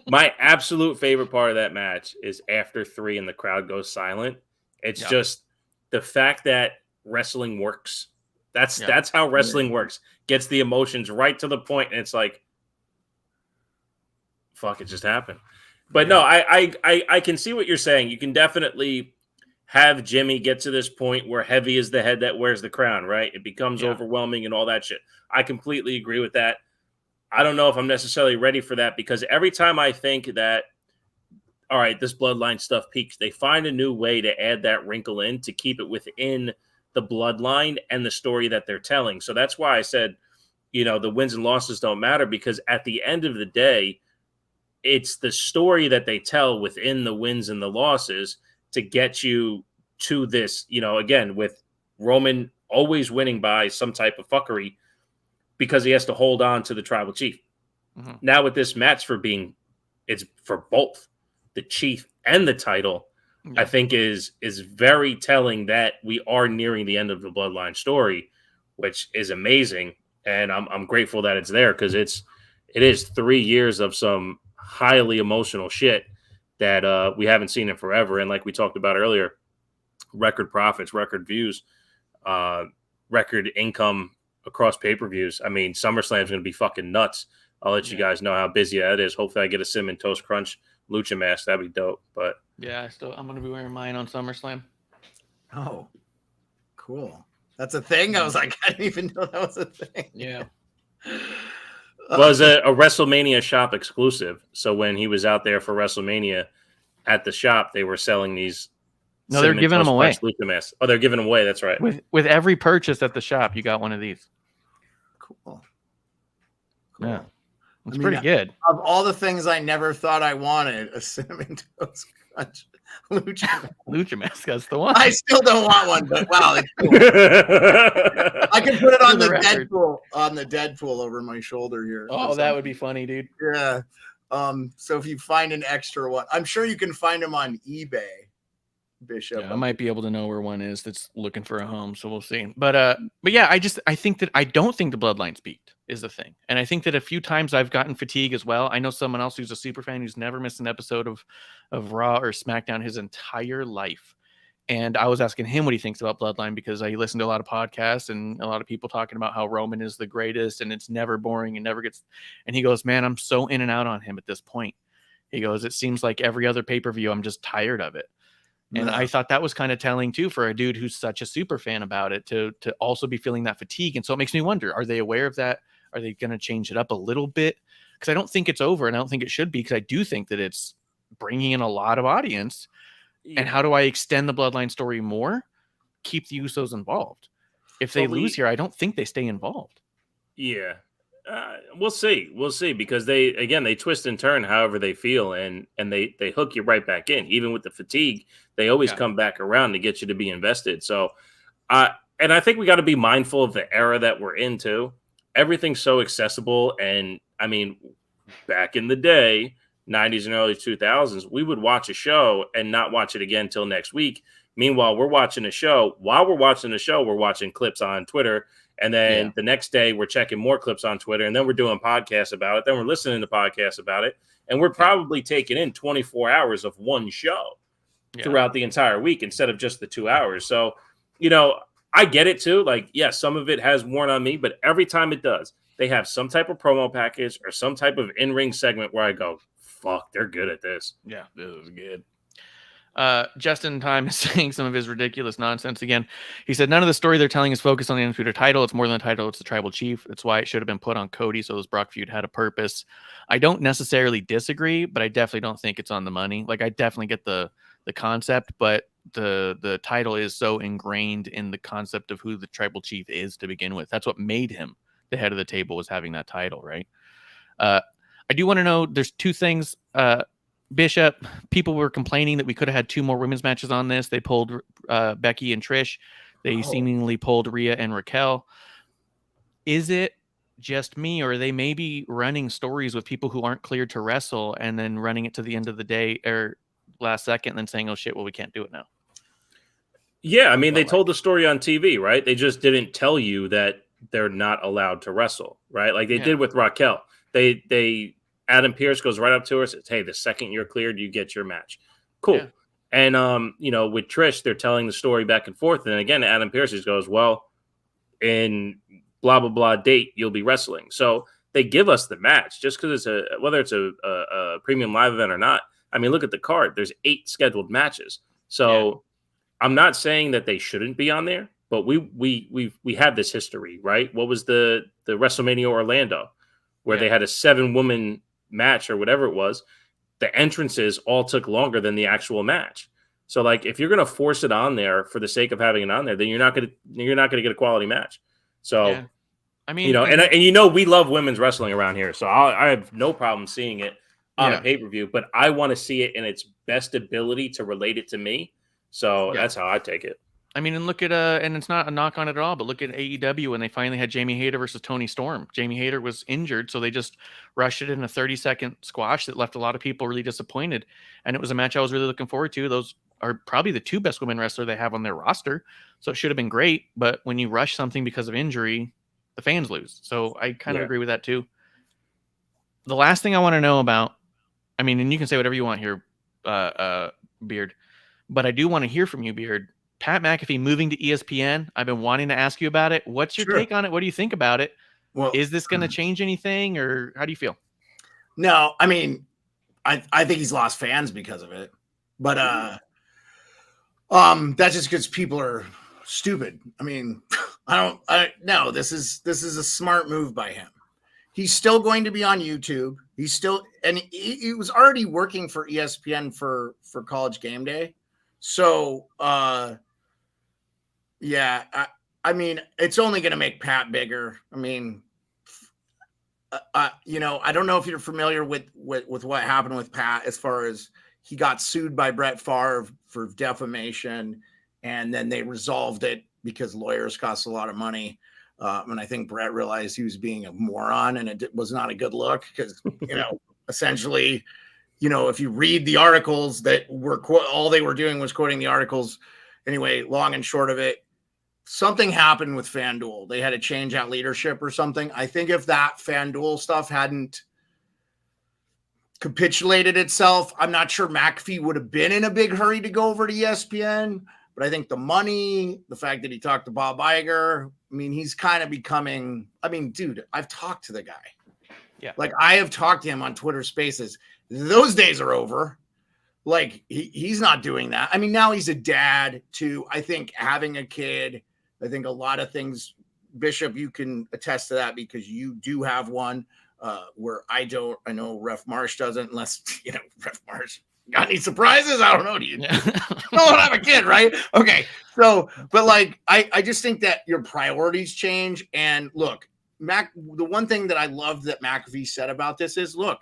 My absolute favorite part of that match is after 3 and the crowd goes silent. It's just the fact that wrestling works. That's how wrestling works. Gets the emotions right to the point, and it's like, fuck, it just happened. But no, I can see what you're saying. You can definitely have Jimmy get to this point where heavy is the head that wears the crown, right? It becomes overwhelming and all that shit. I completely agree with that. I don't know if I'm necessarily ready for that, because every time I think that, all right, this bloodline stuff peaks, they find a new way to add that wrinkle in to keep it within the bloodline and the story that they're telling. So that's why I said, the wins and losses don't matter, because at the end of the day, it's the story that they tell within the wins and the losses to get you to this, again, with Roman always winning by some type of fuckery because he has to hold on to the tribal chief. Mm-hmm. Now with this match it's for both the chief and the title, I think is very telling that we are nearing the end of the bloodline story, which is amazing. And I'm grateful that it's there, because it is 3 years of some highly emotional shit that we haven't seen in forever. And like we talked about earlier, record profits, record views, record income across pay-per-views. I mean, SummerSlam is going to be fucking nuts. I'll let you guys know how busy that is. Hopefully I get a Cinnamon Toast Crunch lucha mask. That'd be dope. But yeah, I'm going to be wearing mine on SummerSlam. Oh, cool. That's a thing? I was like, I didn't even know that was a thing. Yeah. Was a WrestleMania shop exclusive. So when he was out there for WrestleMania at the shop, they were selling these. No, they're giving them away. Oh, they're giving them away. That's right. With every purchase at the shop, you got one of these. Cool. Yeah. It's pretty good. Of all the things I never thought I wanted, a Cinnamon Toast Crunch lucha mask. That's the one. I still don't want one, but wow, it's cool. I can put it on the Deadpool over my shoulder here. Oh, that would be funny, dude. Yeah. So if you find an extra one, I'm sure you can find them on eBay. Bishop. Yeah, I might be able to know where one is that's looking for a home, so we'll see. But yeah, I think that I don't think the bloodline's peaked is the thing, and I think that a few times I've gotten fatigue as well. I know someone else who's a super fan who's never missed an episode of Raw or SmackDown his entire life, and I was asking him what he thinks about Bloodline, because I listen to a lot of podcasts and a lot of people talking about how Roman is the greatest and it's never boring and never gets. And he goes, "Man, I'm so in and out on him at this point." He goes, "It seems like every other pay-per-view, I'm just tired of it." And I thought that was kind of telling too, for a dude who's such a super fan about it, to also be feeling that fatigue. And so it makes me wonder, are they aware of that? Are they going to change it up a little bit? Because I don't think it's over, and I don't think it should be, because I do think that it's bringing in a lot of audience. Yeah. And how do I extend the bloodline story more? Keep the Usos involved. If they lose here, I don't think they stay involved. Yeah. We'll see, because they twist and turn however they feel, and they hook you right back in. Even with the fatigue, they always come back around to get you to be invested. So, and I think we got to be mindful of the era that we're in too. Everything's so accessible, and I mean, back in the day, 90s and early 2000s, we would watch a show and not watch it again until next week. Meanwhile, we're watching a show. While we're watching the show, we're watching clips on Twitter. And then the next day we're checking more clips on Twitter, and then we're doing podcasts about it. Then we're listening to podcasts about it. And we're probably taking in 24 hours of one show throughout the entire week instead of just the 2 hours. So, I get it too. Like, some of it has worn on me, but every time it does, they have some type of promo package or some type of in-ring segment where I go, fuck, they're good at this. Yeah, this is good. Justin Time is saying some of his ridiculous nonsense again. He said, none of the story they're telling is focused on the Undisputed title. It's more than a title. It's the tribal chief. That's why it should have been put on Cody. So this Brock feud had a purpose. I don't necessarily disagree, but I definitely don't think it's on the money. Like, I definitely get the concept, but the title is so ingrained in the concept of who the tribal chief is to begin with. That's what made him the head of the table, was having that title. Right. I do want to know, there's two things, Bishop, people were complaining that we could have had 2 more women's matches on this. They pulled Becky and Trish. They seemingly pulled Rhea and Raquel. Is it just me, or are they maybe running stories with people who aren't cleared to wrestle and then running it to the end of the day or last second and then saying, oh shit, well, we can't do it now? Yeah, I mean, they told the story on TV, right? They just didn't tell you that they're not allowed to wrestle, right? Like they did with Raquel. They Adam Pearce goes right up to her and says, hey, the second you're cleared, you get your match. Cool. Yeah. And, with Trish, they're telling the story back and forth. And again, Adam Pearce just goes, well, in blah, blah, blah date, you'll be wrestling. So they give us the match just because whether it's a premium live event or not. I mean, look at the card. There's 8 scheduled matches. So I'm not saying that they shouldn't be on there, but we have this history, right? What was the WrestleMania Orlando? where they had a 7-woman match or whatever it was. The entrances all took longer than the actual match. So like, if you're going to force it on there for the sake of having it on there, then you're not going to get a quality match. So, I mean, you know, and we love women's wrestling around here. So I have no problem seeing it on a pay-per-view, but I want to see it in its best ability to relate it to me. So that's how I take it. I mean, and look at and it's not a knock on it at all, but look at AEW when they finally had Jamie Hayter versus Tony Storm. Jamie Hayter was injured, so they just rushed it in a 30-second squash that left a lot of people really disappointed. And it was a match I was really looking forward to. Those are probably the 2 best women wrestlers they have on their roster, so it should have been great. But when you rush something because of injury, the fans lose. So I kind of agree with that too. The last thing I want to know about, I mean, and you can say whatever you want here, Beard, but I do want to hear from you, Beard. Pat McAfee moving to ESPN. I've been wanting to ask you about it. What's your take on it? What do you think about it? Well, is this going to change anything, or how do you feel? No, I mean, I think he's lost fans because of it, but that's just because people are stupid. I mean, no, this is a smart move by him. He's still going to be on YouTube. He's still, and he was already working for ESPN for College Game Day. So, I mean, it's only going to make Pat bigger. I mean, you know, I don't know if you're familiar with what happened with Pat as far as he got sued by Brett Favre for defamation, and then they resolved it because lawyers cost a lot of money. And I think Brett realized he was being a moron, and it was not a good look because, you know, essentially, you know, if you read the articles that were all they were doing was quoting the articles. Anyway, long and short of it, something happened with FanDuel. They had to change out leadership or something. I think if that FanDuel stuff hadn't capitulated itself, I'm not sure McAfee would have been in a big hurry to go over to ESPN. But I think the money, the fact that he talked to Bob Iger, I mean, he's kind of becoming, I mean, dude, I've talked to the guy. Yeah. Like, I have talked to him on Twitter Spaces. Those days are over. Like, he's not doing that. I mean, now he's a dad too. I think having a kid, I think a lot of things, Bishop, you can attest to that because you do have one where I don't. I know Ref Marsh doesn't, unless, you know, Ref Marsh got any surprises? I don't know. Do you don't have a kid, right? Okay. So, but like, I just think that your priorities change. And look, the one thing that I love that McAfee said about this is, look,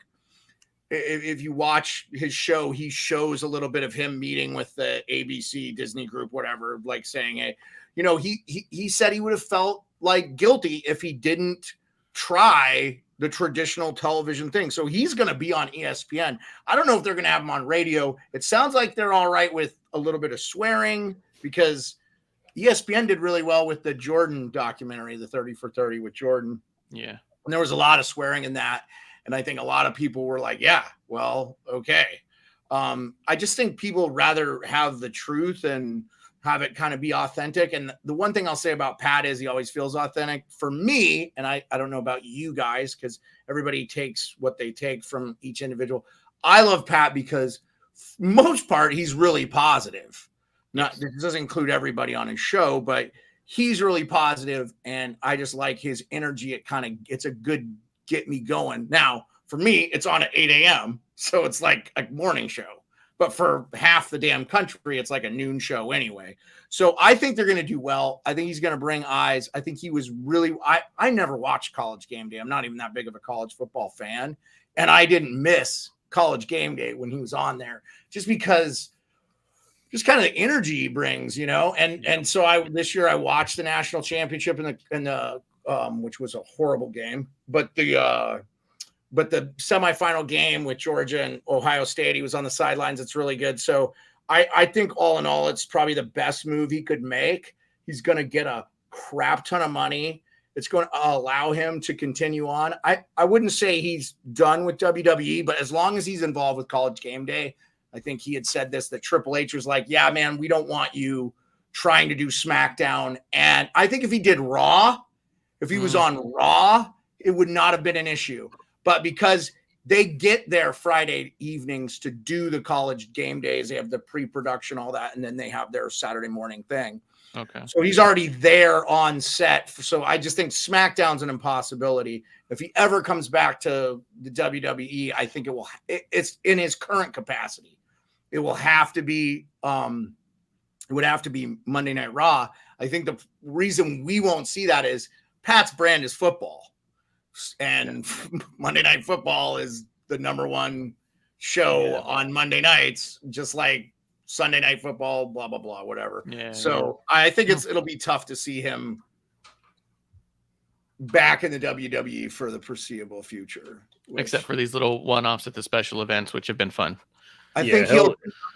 if you watch his show, he shows a little bit of him meeting with the ABC, Disney Group, whatever, like saying, hey, you know, he said he would have felt like guilty if he didn't try the traditional television thing. So he's going to be on ESPN. I don't know if they're going to have him on radio. It sounds like they're all right with a little bit of swearing because ESPN did really well with the Jordan documentary, the 30 for 30 with Jordan. Yeah. And there was a lot of swearing in that. And I think a lot of people were like, yeah, well, okay. I just think people rather have the truth and have it kind of be authentic. And the one thing I'll say about Pat is he always feels authentic. For me, and I don't know about you guys, because everybody takes what they take from each individual. I love Pat because most part, he's really positive. Not, this doesn't include everybody on his show, but he's really positive, and I just like his energy. It's a good get me going. Now, for me, it's on at 8 a.m., so it's like a morning show. But for half the damn country, it's like a noon show anyway. So I think they're going to do well. I think he's going to bring eyes. I think he was really – I never watched College Game Day. I'm not even that big of a college football fan, and I didn't miss College Game Day when he was on there just because – just kind of the energy he brings, you know? And so this year I watched the national championship in the which was a horrible game, but the semifinal game with Georgia and Ohio State, he was on the sidelines. It's really good. So I think all in all, it's probably the best move he could make. He's going to get a crap ton of money. It's going to allow him to continue on. I wouldn't say he's done with WWE, but as long as he's involved with College Game Day, I think he had said this, that Triple H was like, yeah, man, we don't want you trying to do SmackDown. And I think if he did Raw, if he was on Raw, it would not have been an issue. But because they get there Friday evenings to do the college game days. They have the pre-production, all that, and then they have their Saturday morning thing. Okay. So he's already there on set. So I just think SmackDown's an impossibility. If he ever comes back to the WWE, I think it's in his current capacity. It will have to be, it would have to be Monday Night Raw. I think the reason we won't see that is Pat's brand is football. And Monday Night Football is the number one show on Monday nights, just like Sunday Night Football, blah, blah, blah, whatever. So I think it'll be tough to see him back in the WWE for the foreseeable future. Except for these little one-offs at the special events, which have been fun. I think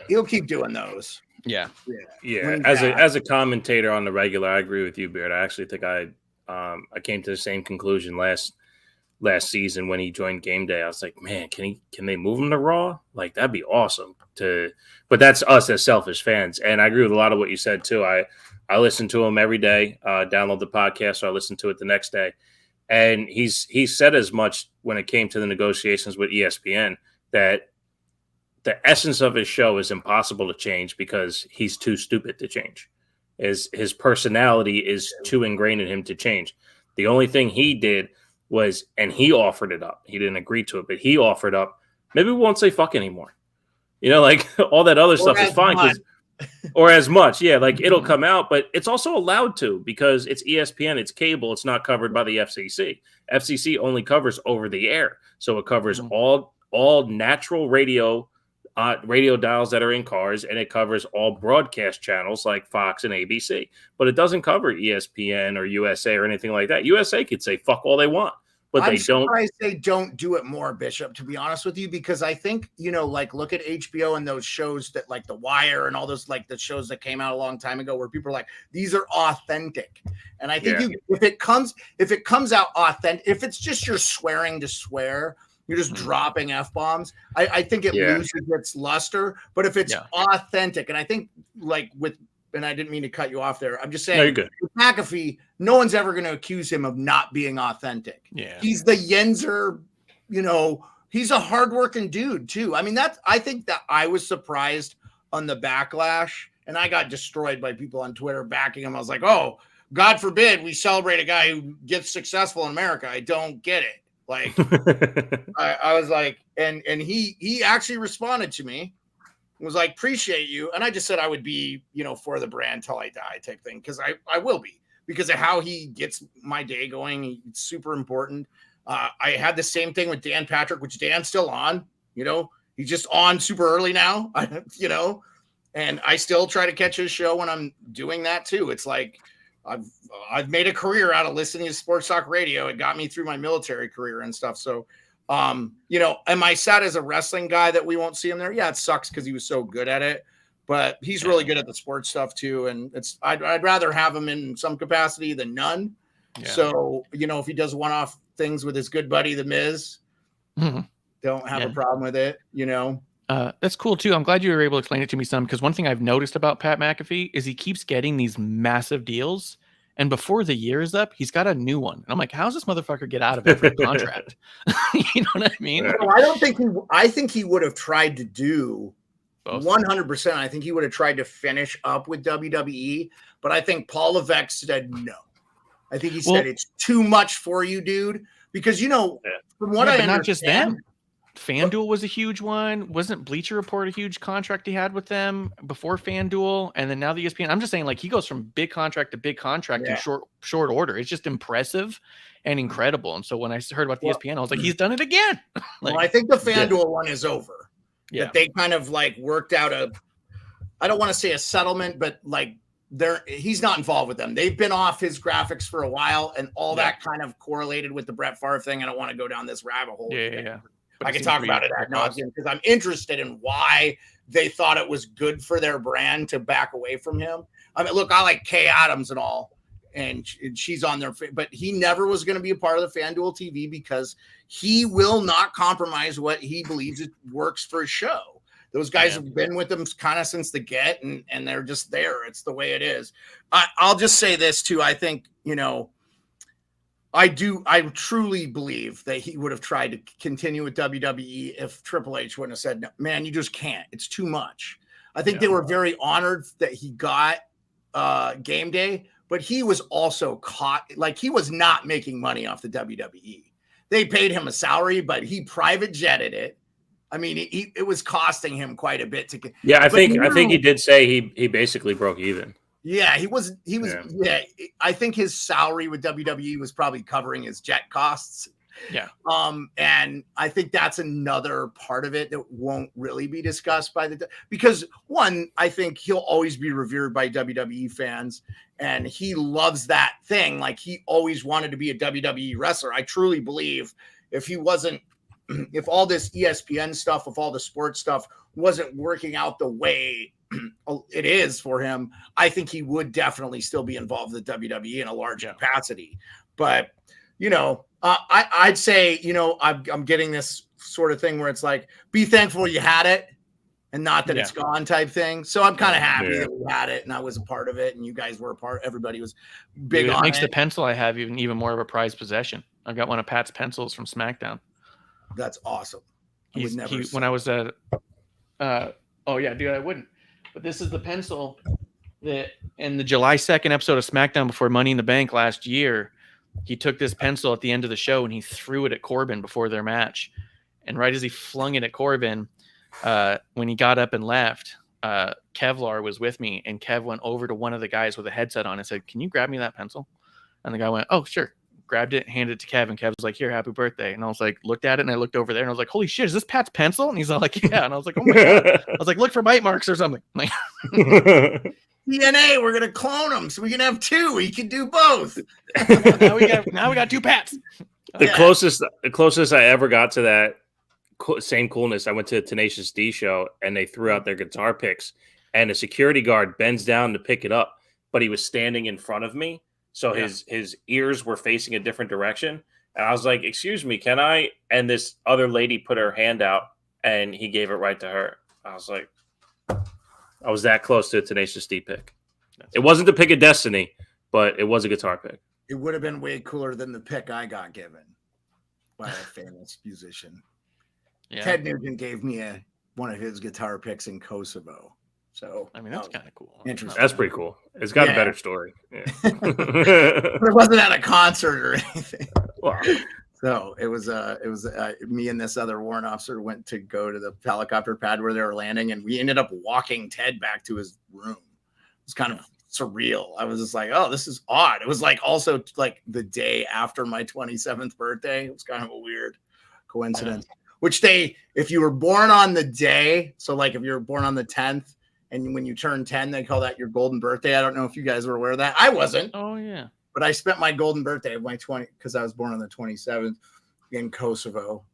he'll keep doing those. Yeah. As a commentator on the regular, I agree with you, Beard. I actually think I came to the same conclusion last season when he joined Game Day. I was like, man, can they move him to Raw? Like, that'd be awesome. But that's us as selfish fans. And I agree with a lot of what you said too. I listen to him every day, download the podcast, or I listen to it the next day. And he said as much when it came to the negotiations with ESPN that the essence of his show is impossible to change because he's too stupid to change. His personality is too ingrained in him to change. The only thing he did was, and he offered it up. He didn't agree to it, but he offered up, maybe we won't say fuck anymore. You know, like all that other stuff is fine. Or as much. Yeah, like it'll come out, but it's also allowed to because it's ESPN, it's cable, it's not covered by the FCC. FCC only covers over the air. So it covers all natural radio dials that are in cars, and it covers all broadcast channels like Fox and ABC, but it doesn't cover ESPN or USA or anything like that. USA could say fuck all they want, but I'm they don't. surprised they don't do it more, Bishop, to be honest with you, because I think, like look at HBO and those shows that like The Wire and all those, like the shows that came out a long time ago where people are like, these are authentic. And I think if it comes out authentic, if it's just you're swearing to swear, you're just dropping F-bombs, I think it loses its luster. But if it's authentic, and I think like and I didn't mean to cut you off there. I'm just saying, you're good. With McAfee, no one's ever going to accuse him of not being authentic. Yeah. He's the Yenzer, he's a hardworking dude too. I mean, I think that I was surprised on the backlash, and I got destroyed by people on Twitter backing him. I was like, oh, God forbid we celebrate a guy who gets successful in America. I don't get it. Like, I was like, and he actually responded to me, was like, appreciate you. And I just said I would be, for the brand till I die type thing. Cause I will be, because of how he gets my day going. It's super important. I had the same thing with Dan Patrick, which Dan's still on, he's just on super early now, and I still try to catch his show when I'm doing that too. It's like, I've made a career out of listening to sports talk radio. It got me through my military career and stuff. So, am I sad as a wrestling guy that we won't see him there? Yeah, it sucks because he was so good at it, but he's really good at the sports stuff too. And I'd rather have him in some capacity than none. Yeah. So, if he does one-off things with his good buddy, The Miz, don't have a problem with it, That's cool too. I'm glad you were able to explain it to me some, because one thing I've noticed about Pat McAfee is he keeps getting these massive deals, and before the year is up, he's got a new one. And I'm like, how's this motherfucker get out of every contract? You know what I mean? No, I think he would have tried to do 100%. I think he would have tried to finish up with WWE, but I think Paul Levesque said no. I think he said it's too much for you, dude, because from what I understand, not just them. FanDuel was a huge one. Wasn't Bleacher Report a huge contract he had with them before FanDuel? And then now the ESPN. I'm just saying, like, he goes from big contract to big contract in short order. It's just impressive and incredible. And so when I heard about the ESPN, I was like, he's done it again. I think the FanDuel one is over. Yeah. That they kind of like worked out I don't want to say a settlement, but like he's not involved with them. They've been off his graphics for a while, and all that kind of correlated with the Brett Favre thing. I don't want to go down this rabbit hole. Yeah. I can talk about it ad nauseum because I'm interested in why they thought it was good for their brand to back away from him. I mean, look, I like Kay Adams and all, and she's on there, but he never was going to be a part of the FanDuel TV because he will not compromise what he believes it works for his show. Those guys have been with them kind of since the get, and they're just there. It's the way it is. I'll just say this too. I think, I truly believe that he would have tried to continue with WWE if Triple H wouldn't have said, no, man, you just can't. It's too much. I think they were very honored that he got Game Day, but he was also caught. Like, he was not making money off the WWE. They paid him a salary, but he private jetted it. I mean, it was costing him quite a bit to get. Yeah, I think he did say he basically broke even. Yeah, he was. Yeah, I think his salary with WWE was probably covering his jet costs. Yeah. And I think that's another part of it that won't really be discussed because one, I think he'll always be revered by WWE fans, and he loves that thing. Like, he always wanted to be a WWE wrestler. I truly believe if all this ESPN stuff, if all the sports stuff wasn't working out the way it is for him, I think he would definitely still be involved with WWE in a large capacity. But, I'd say, I'm getting this sort of thing where it's like, be thankful you had it and not that it's gone type thing. So I'm kind of happy that we had it and I was a part of it and you guys were a part. Everybody was big on it. It makes the pencil I have even more of a prized possession. I've got one of Pat's pencils from SmackDown. That's awesome. When I was at, I wouldn't. But this is the pencil that in the July 2nd episode of SmackDown before Money in the Bank last year, he took this pencil at the end of the show and he threw it at Corbin before their match. And right as he flung it at Corbin, when he got up and left, Kevlar was with me, and Kev went over to one of the guys with a headset on and said, "Can you grab me that pencil?" And the guy went, "Oh, sure." Grabbed it, handed it to Kev, and Kev was like, "Here, happy birthday." And I was like, looked at it, and I looked over there, and I was like, "Holy shit, is this Pat's pencil?" And he's all like, "Yeah." And I was like, "Oh my God." I was like, "Look for bite marks or something." Like, DNA, we're gonna clone him so we can have two. We can do both. now we got two Pats. The closest I ever got to that same coolness, I went to a Tenacious D show, and they threw out their guitar picks, and a security guard bends down to pick it up, but he was standing in front of me. So his ears were facing a different direction. And I was like, "Excuse me, can I?" And this other lady put her hand out and he gave it right to her. I was like, I was that close to a Tenacious D pick. It wasn't the pick of destiny, but it was a guitar pick. It would have been way cooler than the pick I got given by a famous musician. Yeah. Ted Nugent gave me one of his guitar picks in Kosovo. So I mean, that's kind of cool. Interesting. That's pretty cool. It's got a better story. Yeah. But it wasn't at a concert or anything. Wow. So it was me and this other warrant officer went to go to the helicopter pad where they were landing, and we ended up walking Ted back to his room. It was kind of surreal. I was just like, "Oh, this is odd." It was like also like the day after my 27th birthday. It was kind of a weird coincidence. Which if you were born on the day, so like if you were born on the 10th, and when you turn 10, they call that your golden birthday. I don't know if you guys were aware of that. I wasn't. Oh, yeah. But I spent my golden birthday of my 20, because I was born on the 27th in Kosovo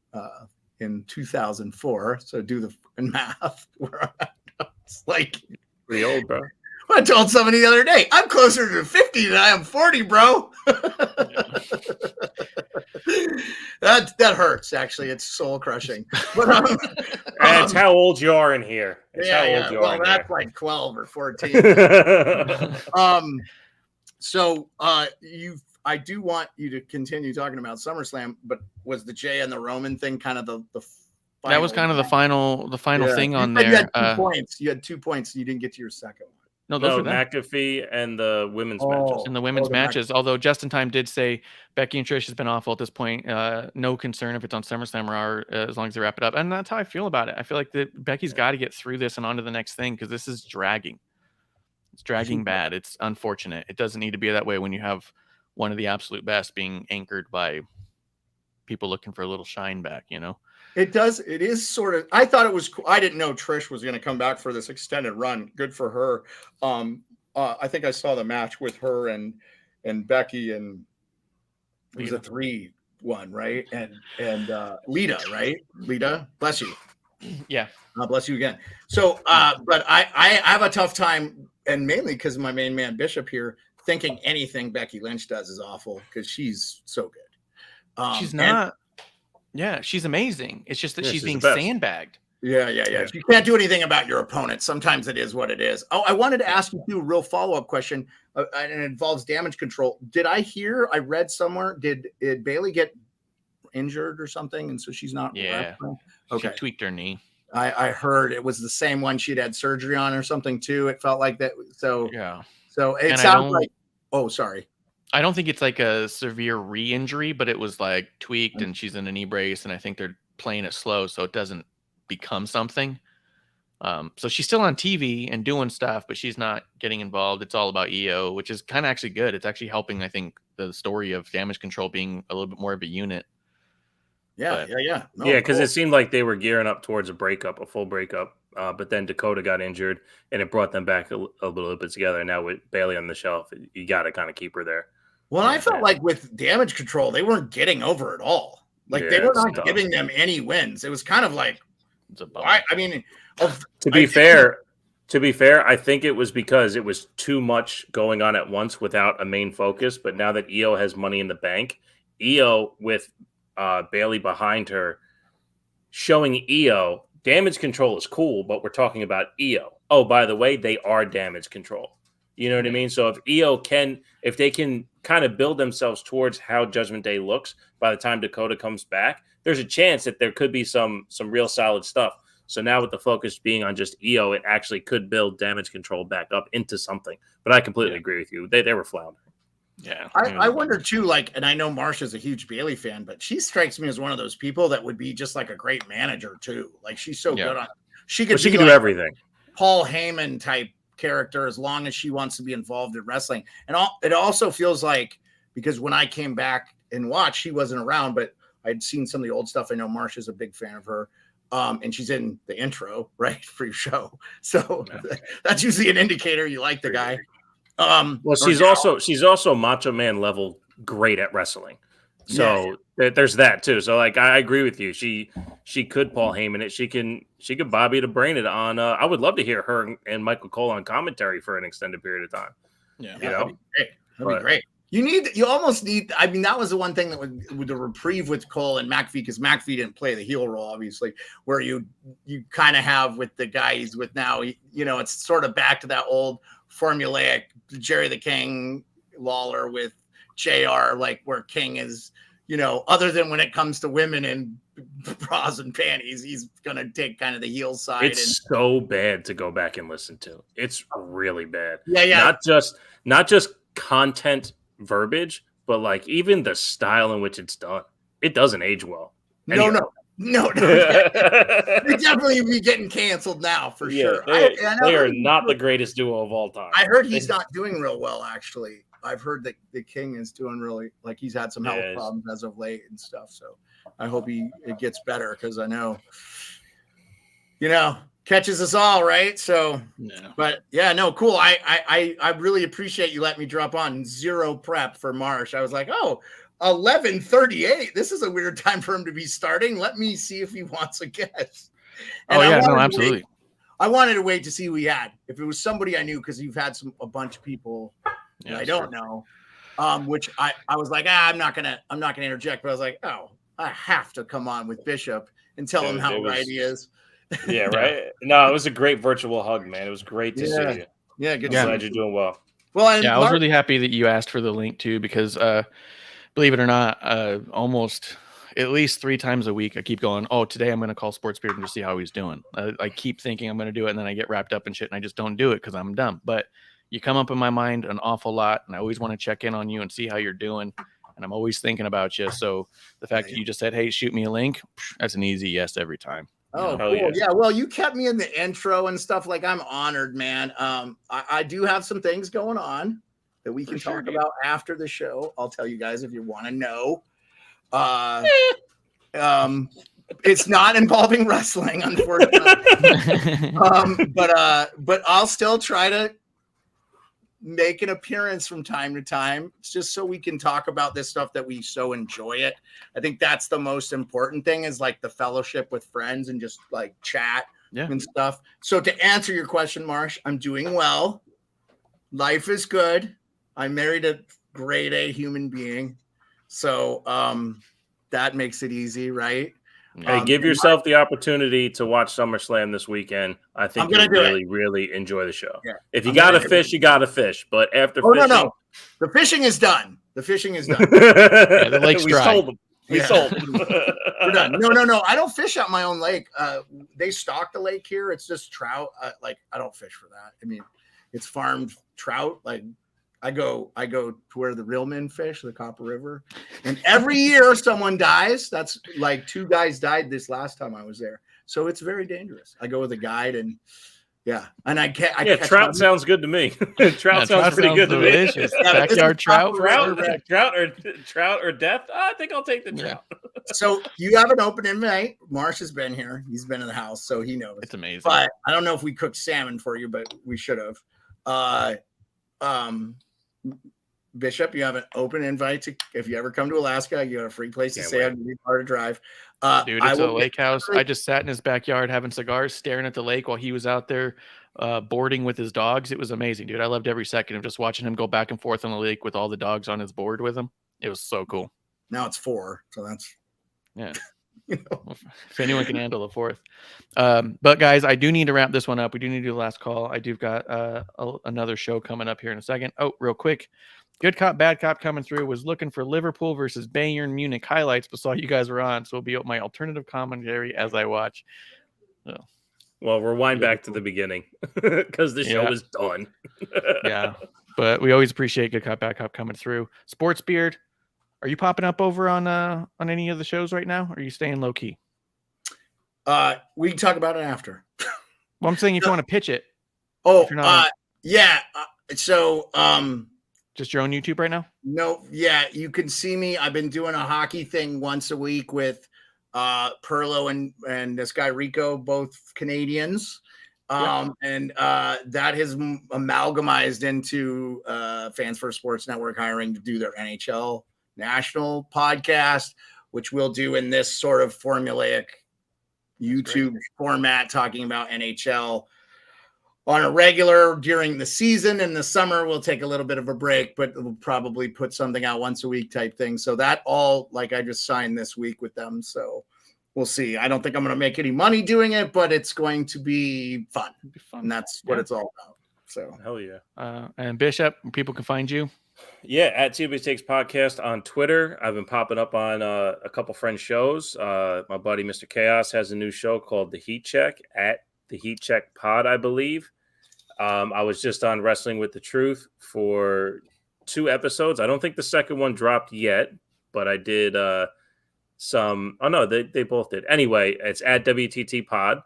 in 2004. So do the math. It's like pretty old, bro. I told somebody the other day, I'm closer to 50 than I am 40, bro. That hurts, actually. It's soul crushing. But it's how old you are in here. It's how old you are. Well, that's like 12 or 14. So I do want you to continue talking about SummerSlam, but was the Jay and the Roman thing kind of the final? That was kind of the final thing on there. You had 2 points. You had 2 points. And you didn't get to your second one. No, those were McAfee and the women's matches. In the women's matches, although Justin Time did say Becky and Trish has been awful at this point. No concern if it's on SummerSlam or as long as they wrap it up. And that's how I feel about it. I feel like Becky's got to get through this and on to the next thing, because this is dragging. It's dragging bad. It's unfortunate. It doesn't need to be that way when you have one of the absolute best being anchored by people looking for a little shine back, It does. It is sort of. I thought it was cool. I didn't know Trish was going to come back for this extended run. Good for her. I think I saw the match with her and Becky, and it was a 3-1, right? And Lita, right? Lita, bless you. Yeah. Bless you again. So, but I have a tough time, and mainly because my main man Bishop here, thinking anything Becky Lynch does is awful, because she's so good. She's not. Yeah, she's amazing. It's just that she's being sandbagged. Yeah. You can't do anything about your opponent. Sometimes it is what it is. Oh, I wanted to ask you too, a real follow-up question, and it involves damage control. I read somewhere, did Bailey get injured or something, and so she's not wrestling? Okay. She tweaked her knee. I heard it was the same one she'd had surgery on or something too. It felt like that. So it sounds like. Oh, sorry. I don't think it's like a severe re-injury, but it was like tweaked, and she's in a knee brace, and I think they're playing it slow so it doesn't become something. So she's still on TV and doing stuff, but she's not getting involved. It's all about EO, which is kind of actually good. It's actually helping, I think, the story of damage control being a little bit more of a unit. Yeah. Because it seemed like they were gearing up towards a full breakup. But then Dakota got injured, and it brought them back a little bit together. Now with Bailey on the shelf, you got to kind of keep her there. Well, I felt like with damage control, they weren't getting over at all. Like they were not giving them any wins. It was kind of like, to be fair, I think it was because it was too much going on at once without a main focus. But now that EO has money in the bank, EO with Bailey behind her, showing EO damage control is cool, but we're talking about EO. Oh, by the way, they are damage control. You know what I mean? So if they can kind of build themselves towards how Judgment Day looks by the time Dakota comes back, there's a chance that there could be some real solid stuff. So now with the focus being on just EO, it actually could build damage control back up into something. But I completely agree with you. They were floundering. Yeah. I wonder too, and I know Marsha's a huge Bailey fan, but she strikes me as one of those people that would be just like a great manager too. Like she's so good on she could do everything. Paul Heyman type character as long as she wants to be involved in wrestling. And it also feels like, because when I came back and watched, she wasn't around, but I'd seen some of the old stuff. I know Marsha's a big fan of her. And she's in the intro, right, for your show. So that's usually an indicator you like the guy. Well, she's also Macho Man level great at wrestling. So there's that too. So I agree with you. She could Paul Heyman it. She could Bobby to brain it on. I would love to hear her and Michael Cole on commentary for an extended period of time. Yeah, that'd be great. You almost need. I mean, that was the one thing that with the reprieve with Cole and McAfee, because McAfee didn't play the heel role, obviously, where you kind of have with the guy he's with now. It's sort of back to that old formulaic Jerry the King Lawler with JR, where King is, other than when it comes to women and bras and panties, he's gonna take kind of the heel side. It's so bad to go back and listen to. It's really bad. Yeah. Not just content verbiage, but even the style in which it's done. It doesn't age well. No. They definitely be getting canceled now for sure. They are not the greatest duo of all time. I heard he's not doing real well, actually. I've heard that the King is doing really, he's had some health problems as of late and stuff. So I hope it gets better, because I know, catches us all, right? So, but cool. I really appreciate you letting me drop on. Zero prep for Marsh. I was like, 11:38. This is a weird time for him to be starting. Let me see if he wants a guest. And absolutely. I wanted to wait to see who he had. If it was somebody I knew, because you've had a bunch of people that I don't know. Which I was like, I'm not gonna interject, but I was like, I have to come on with Bishop and tell him how right he is. Yeah, right. No, it was a great virtual hug, man. It was great to see you. Yeah, good. I'm glad you're doing well. Well, I was really happy that you asked for the link too, because believe it or not, almost at least 3 times a week, I keep going, today I'm going to call Sports Beard and just see how he's doing. I keep thinking I'm going to do it, and then I get wrapped up in shit, and I just don't do it because I'm dumb. But you come up in my mind an awful lot, and I always want to check in on you and see how you're doing. And I'm always thinking about you. So the fact that you just said, hey, shoot me a link, that's an easy yes every time. Oh, cool. Yeah. Well, you kept me in the intro and stuff. I'm honored, man. I do have some things going on that we can talk about after the show. I'll tell you guys if you want to know. It's not involving wrestling, unfortunately. But I'll still try to make an appearance from time to time, just so we can talk about this stuff that we so enjoy it. I think that's the most important thing, is the fellowship with friends and just chat and stuff. So to answer your question, Marsh, I'm doing well. Life is good. I married a grade A human being. So that makes it easy, right? Hey, give yourself the opportunity to watch SummerSlam this weekend. I think you'll really enjoy the show. Yeah. If you got to fish, you got to fish. But after fishing... No. The fishing is done. The lake's dry. We sold them. We're done. No. I don't fish out my own lake. They stock the lake here. It's just trout. I don't fish for that. I mean, it's farmed trout. Like, I go to where the real men fish, the Copper River, and every year someone dies. That's like 2 guys died this last time I was there, so it's very dangerous. I go with a guide, and I can't. Trout sounds good to me. Trout sounds pretty good delicious. to me. Backyard trout, trout or death. I think I'll take the trout. So you have an open invite. Marsh has been here. He's been in the house, so he knows. It's amazing. But I don't know if we cooked salmon for you, but we should have. Bishop, you have an open invite to, if you ever come to Alaska, you got a free place to stay on your car to drive. Dude, it's a lake house. I just sat in his backyard having cigars, staring at the lake while he was out there boarding with his dogs. It was amazing, dude. I loved every second of just watching him go back and forth on the lake with all the dogs on his board with him. It was so cool. Now it's 4, so that's if anyone can handle the 4th. But guys, I do need to wrap this one up. We do need to do the last call. I do got another show coming up here in a second. Oh, real quick. Good Cop, Bad Cop coming through. Was looking for Liverpool versus Bayern Munich highlights, but saw you guys were on, so it'll be my alternative commentary as I watch. Well, rewind back to the beginning because the show is done. Yeah, but we always appreciate Good Cop, Bad Cop coming through. Sports Beard, are you popping up over on any of the shows right now? Or are you staying low key? We can talk about it after. Well, I'm saying if you want to pitch it. So, just your own YouTube right now? No, you can see me. I've been doing a hockey thing once a week with Perlo and this guy Rico, both Canadians. And that has amalgamized into Fans for Sports Network hiring to do their NHL national podcast, which we'll do in this sort of formulaic YouTube format, talking about NHL on a regular during the season. In the summer, we'll take a little bit of a break, but we'll probably put something out once a week type thing. So that all, I just signed this week with them. So we'll see. I don't think I'm going to make any money doing it, but it's going to be fun. And that's what it's all about. So hell yeah. And Bishop, people can find you. Yeah, at TWB Takes Podcast on Twitter. I've been popping up on a couple friend shows. My buddy Mr. Chaos has a new show called The Heat Check at The Heat Check Pod, I believe. I was just on Wrestling with the Truth for 2 episodes. I don't think the second one dropped yet, but I did some. Oh no, they both did. Anyway, it's at WTT Pod.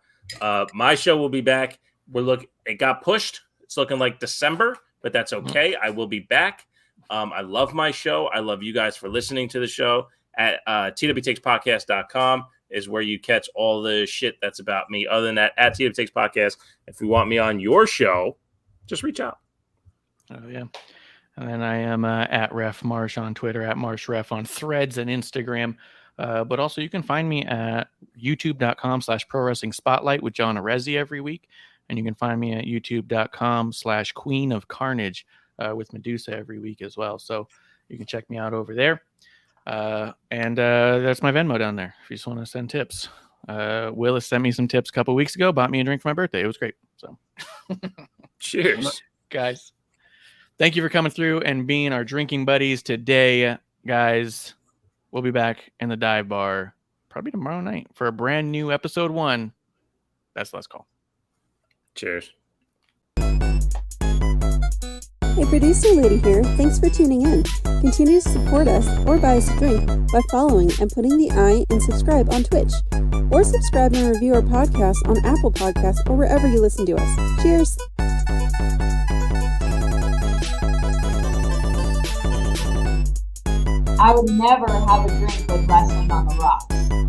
My show will be back. It got pushed. It's looking like December, but that's okay. I will be back. I love my show. I love you guys for listening to the show. At twtakes.podcast.com is where you catch all the shit that's about me. Other than that, at TW Takes Podcast, if you want me on your show, just reach out. Oh, yeah. And then I am at Ref Marsh on Twitter, at MarshRef on Threads and Instagram. But also you can find me at youtube.com/Pro Wrestling Spotlight with John Arezzi every week. And you can find me at youtube.com/Queen of Carnage with Medusa every week as well. So you can check me out over there. And that's my Venmo down there if you just want to send tips. Willis sent me some tips a couple weeks ago, bought me a drink for my birthday. It was great. So cheers, guys. Thank you for coming through and being our drinking buddies today, guys. We'll be back in the dive bar probably tomorrow night for a brand new episode 1. That's Last Call. Cheers. Hey, producer lady here. Thanks for tuning in. Continue to support us or buy us a drink by following and putting the I in subscribe on Twitch. Or subscribe and review our podcast on Apple Podcasts or wherever you listen to us. Cheers. I would never have a drink with Wrestling on the Rocks.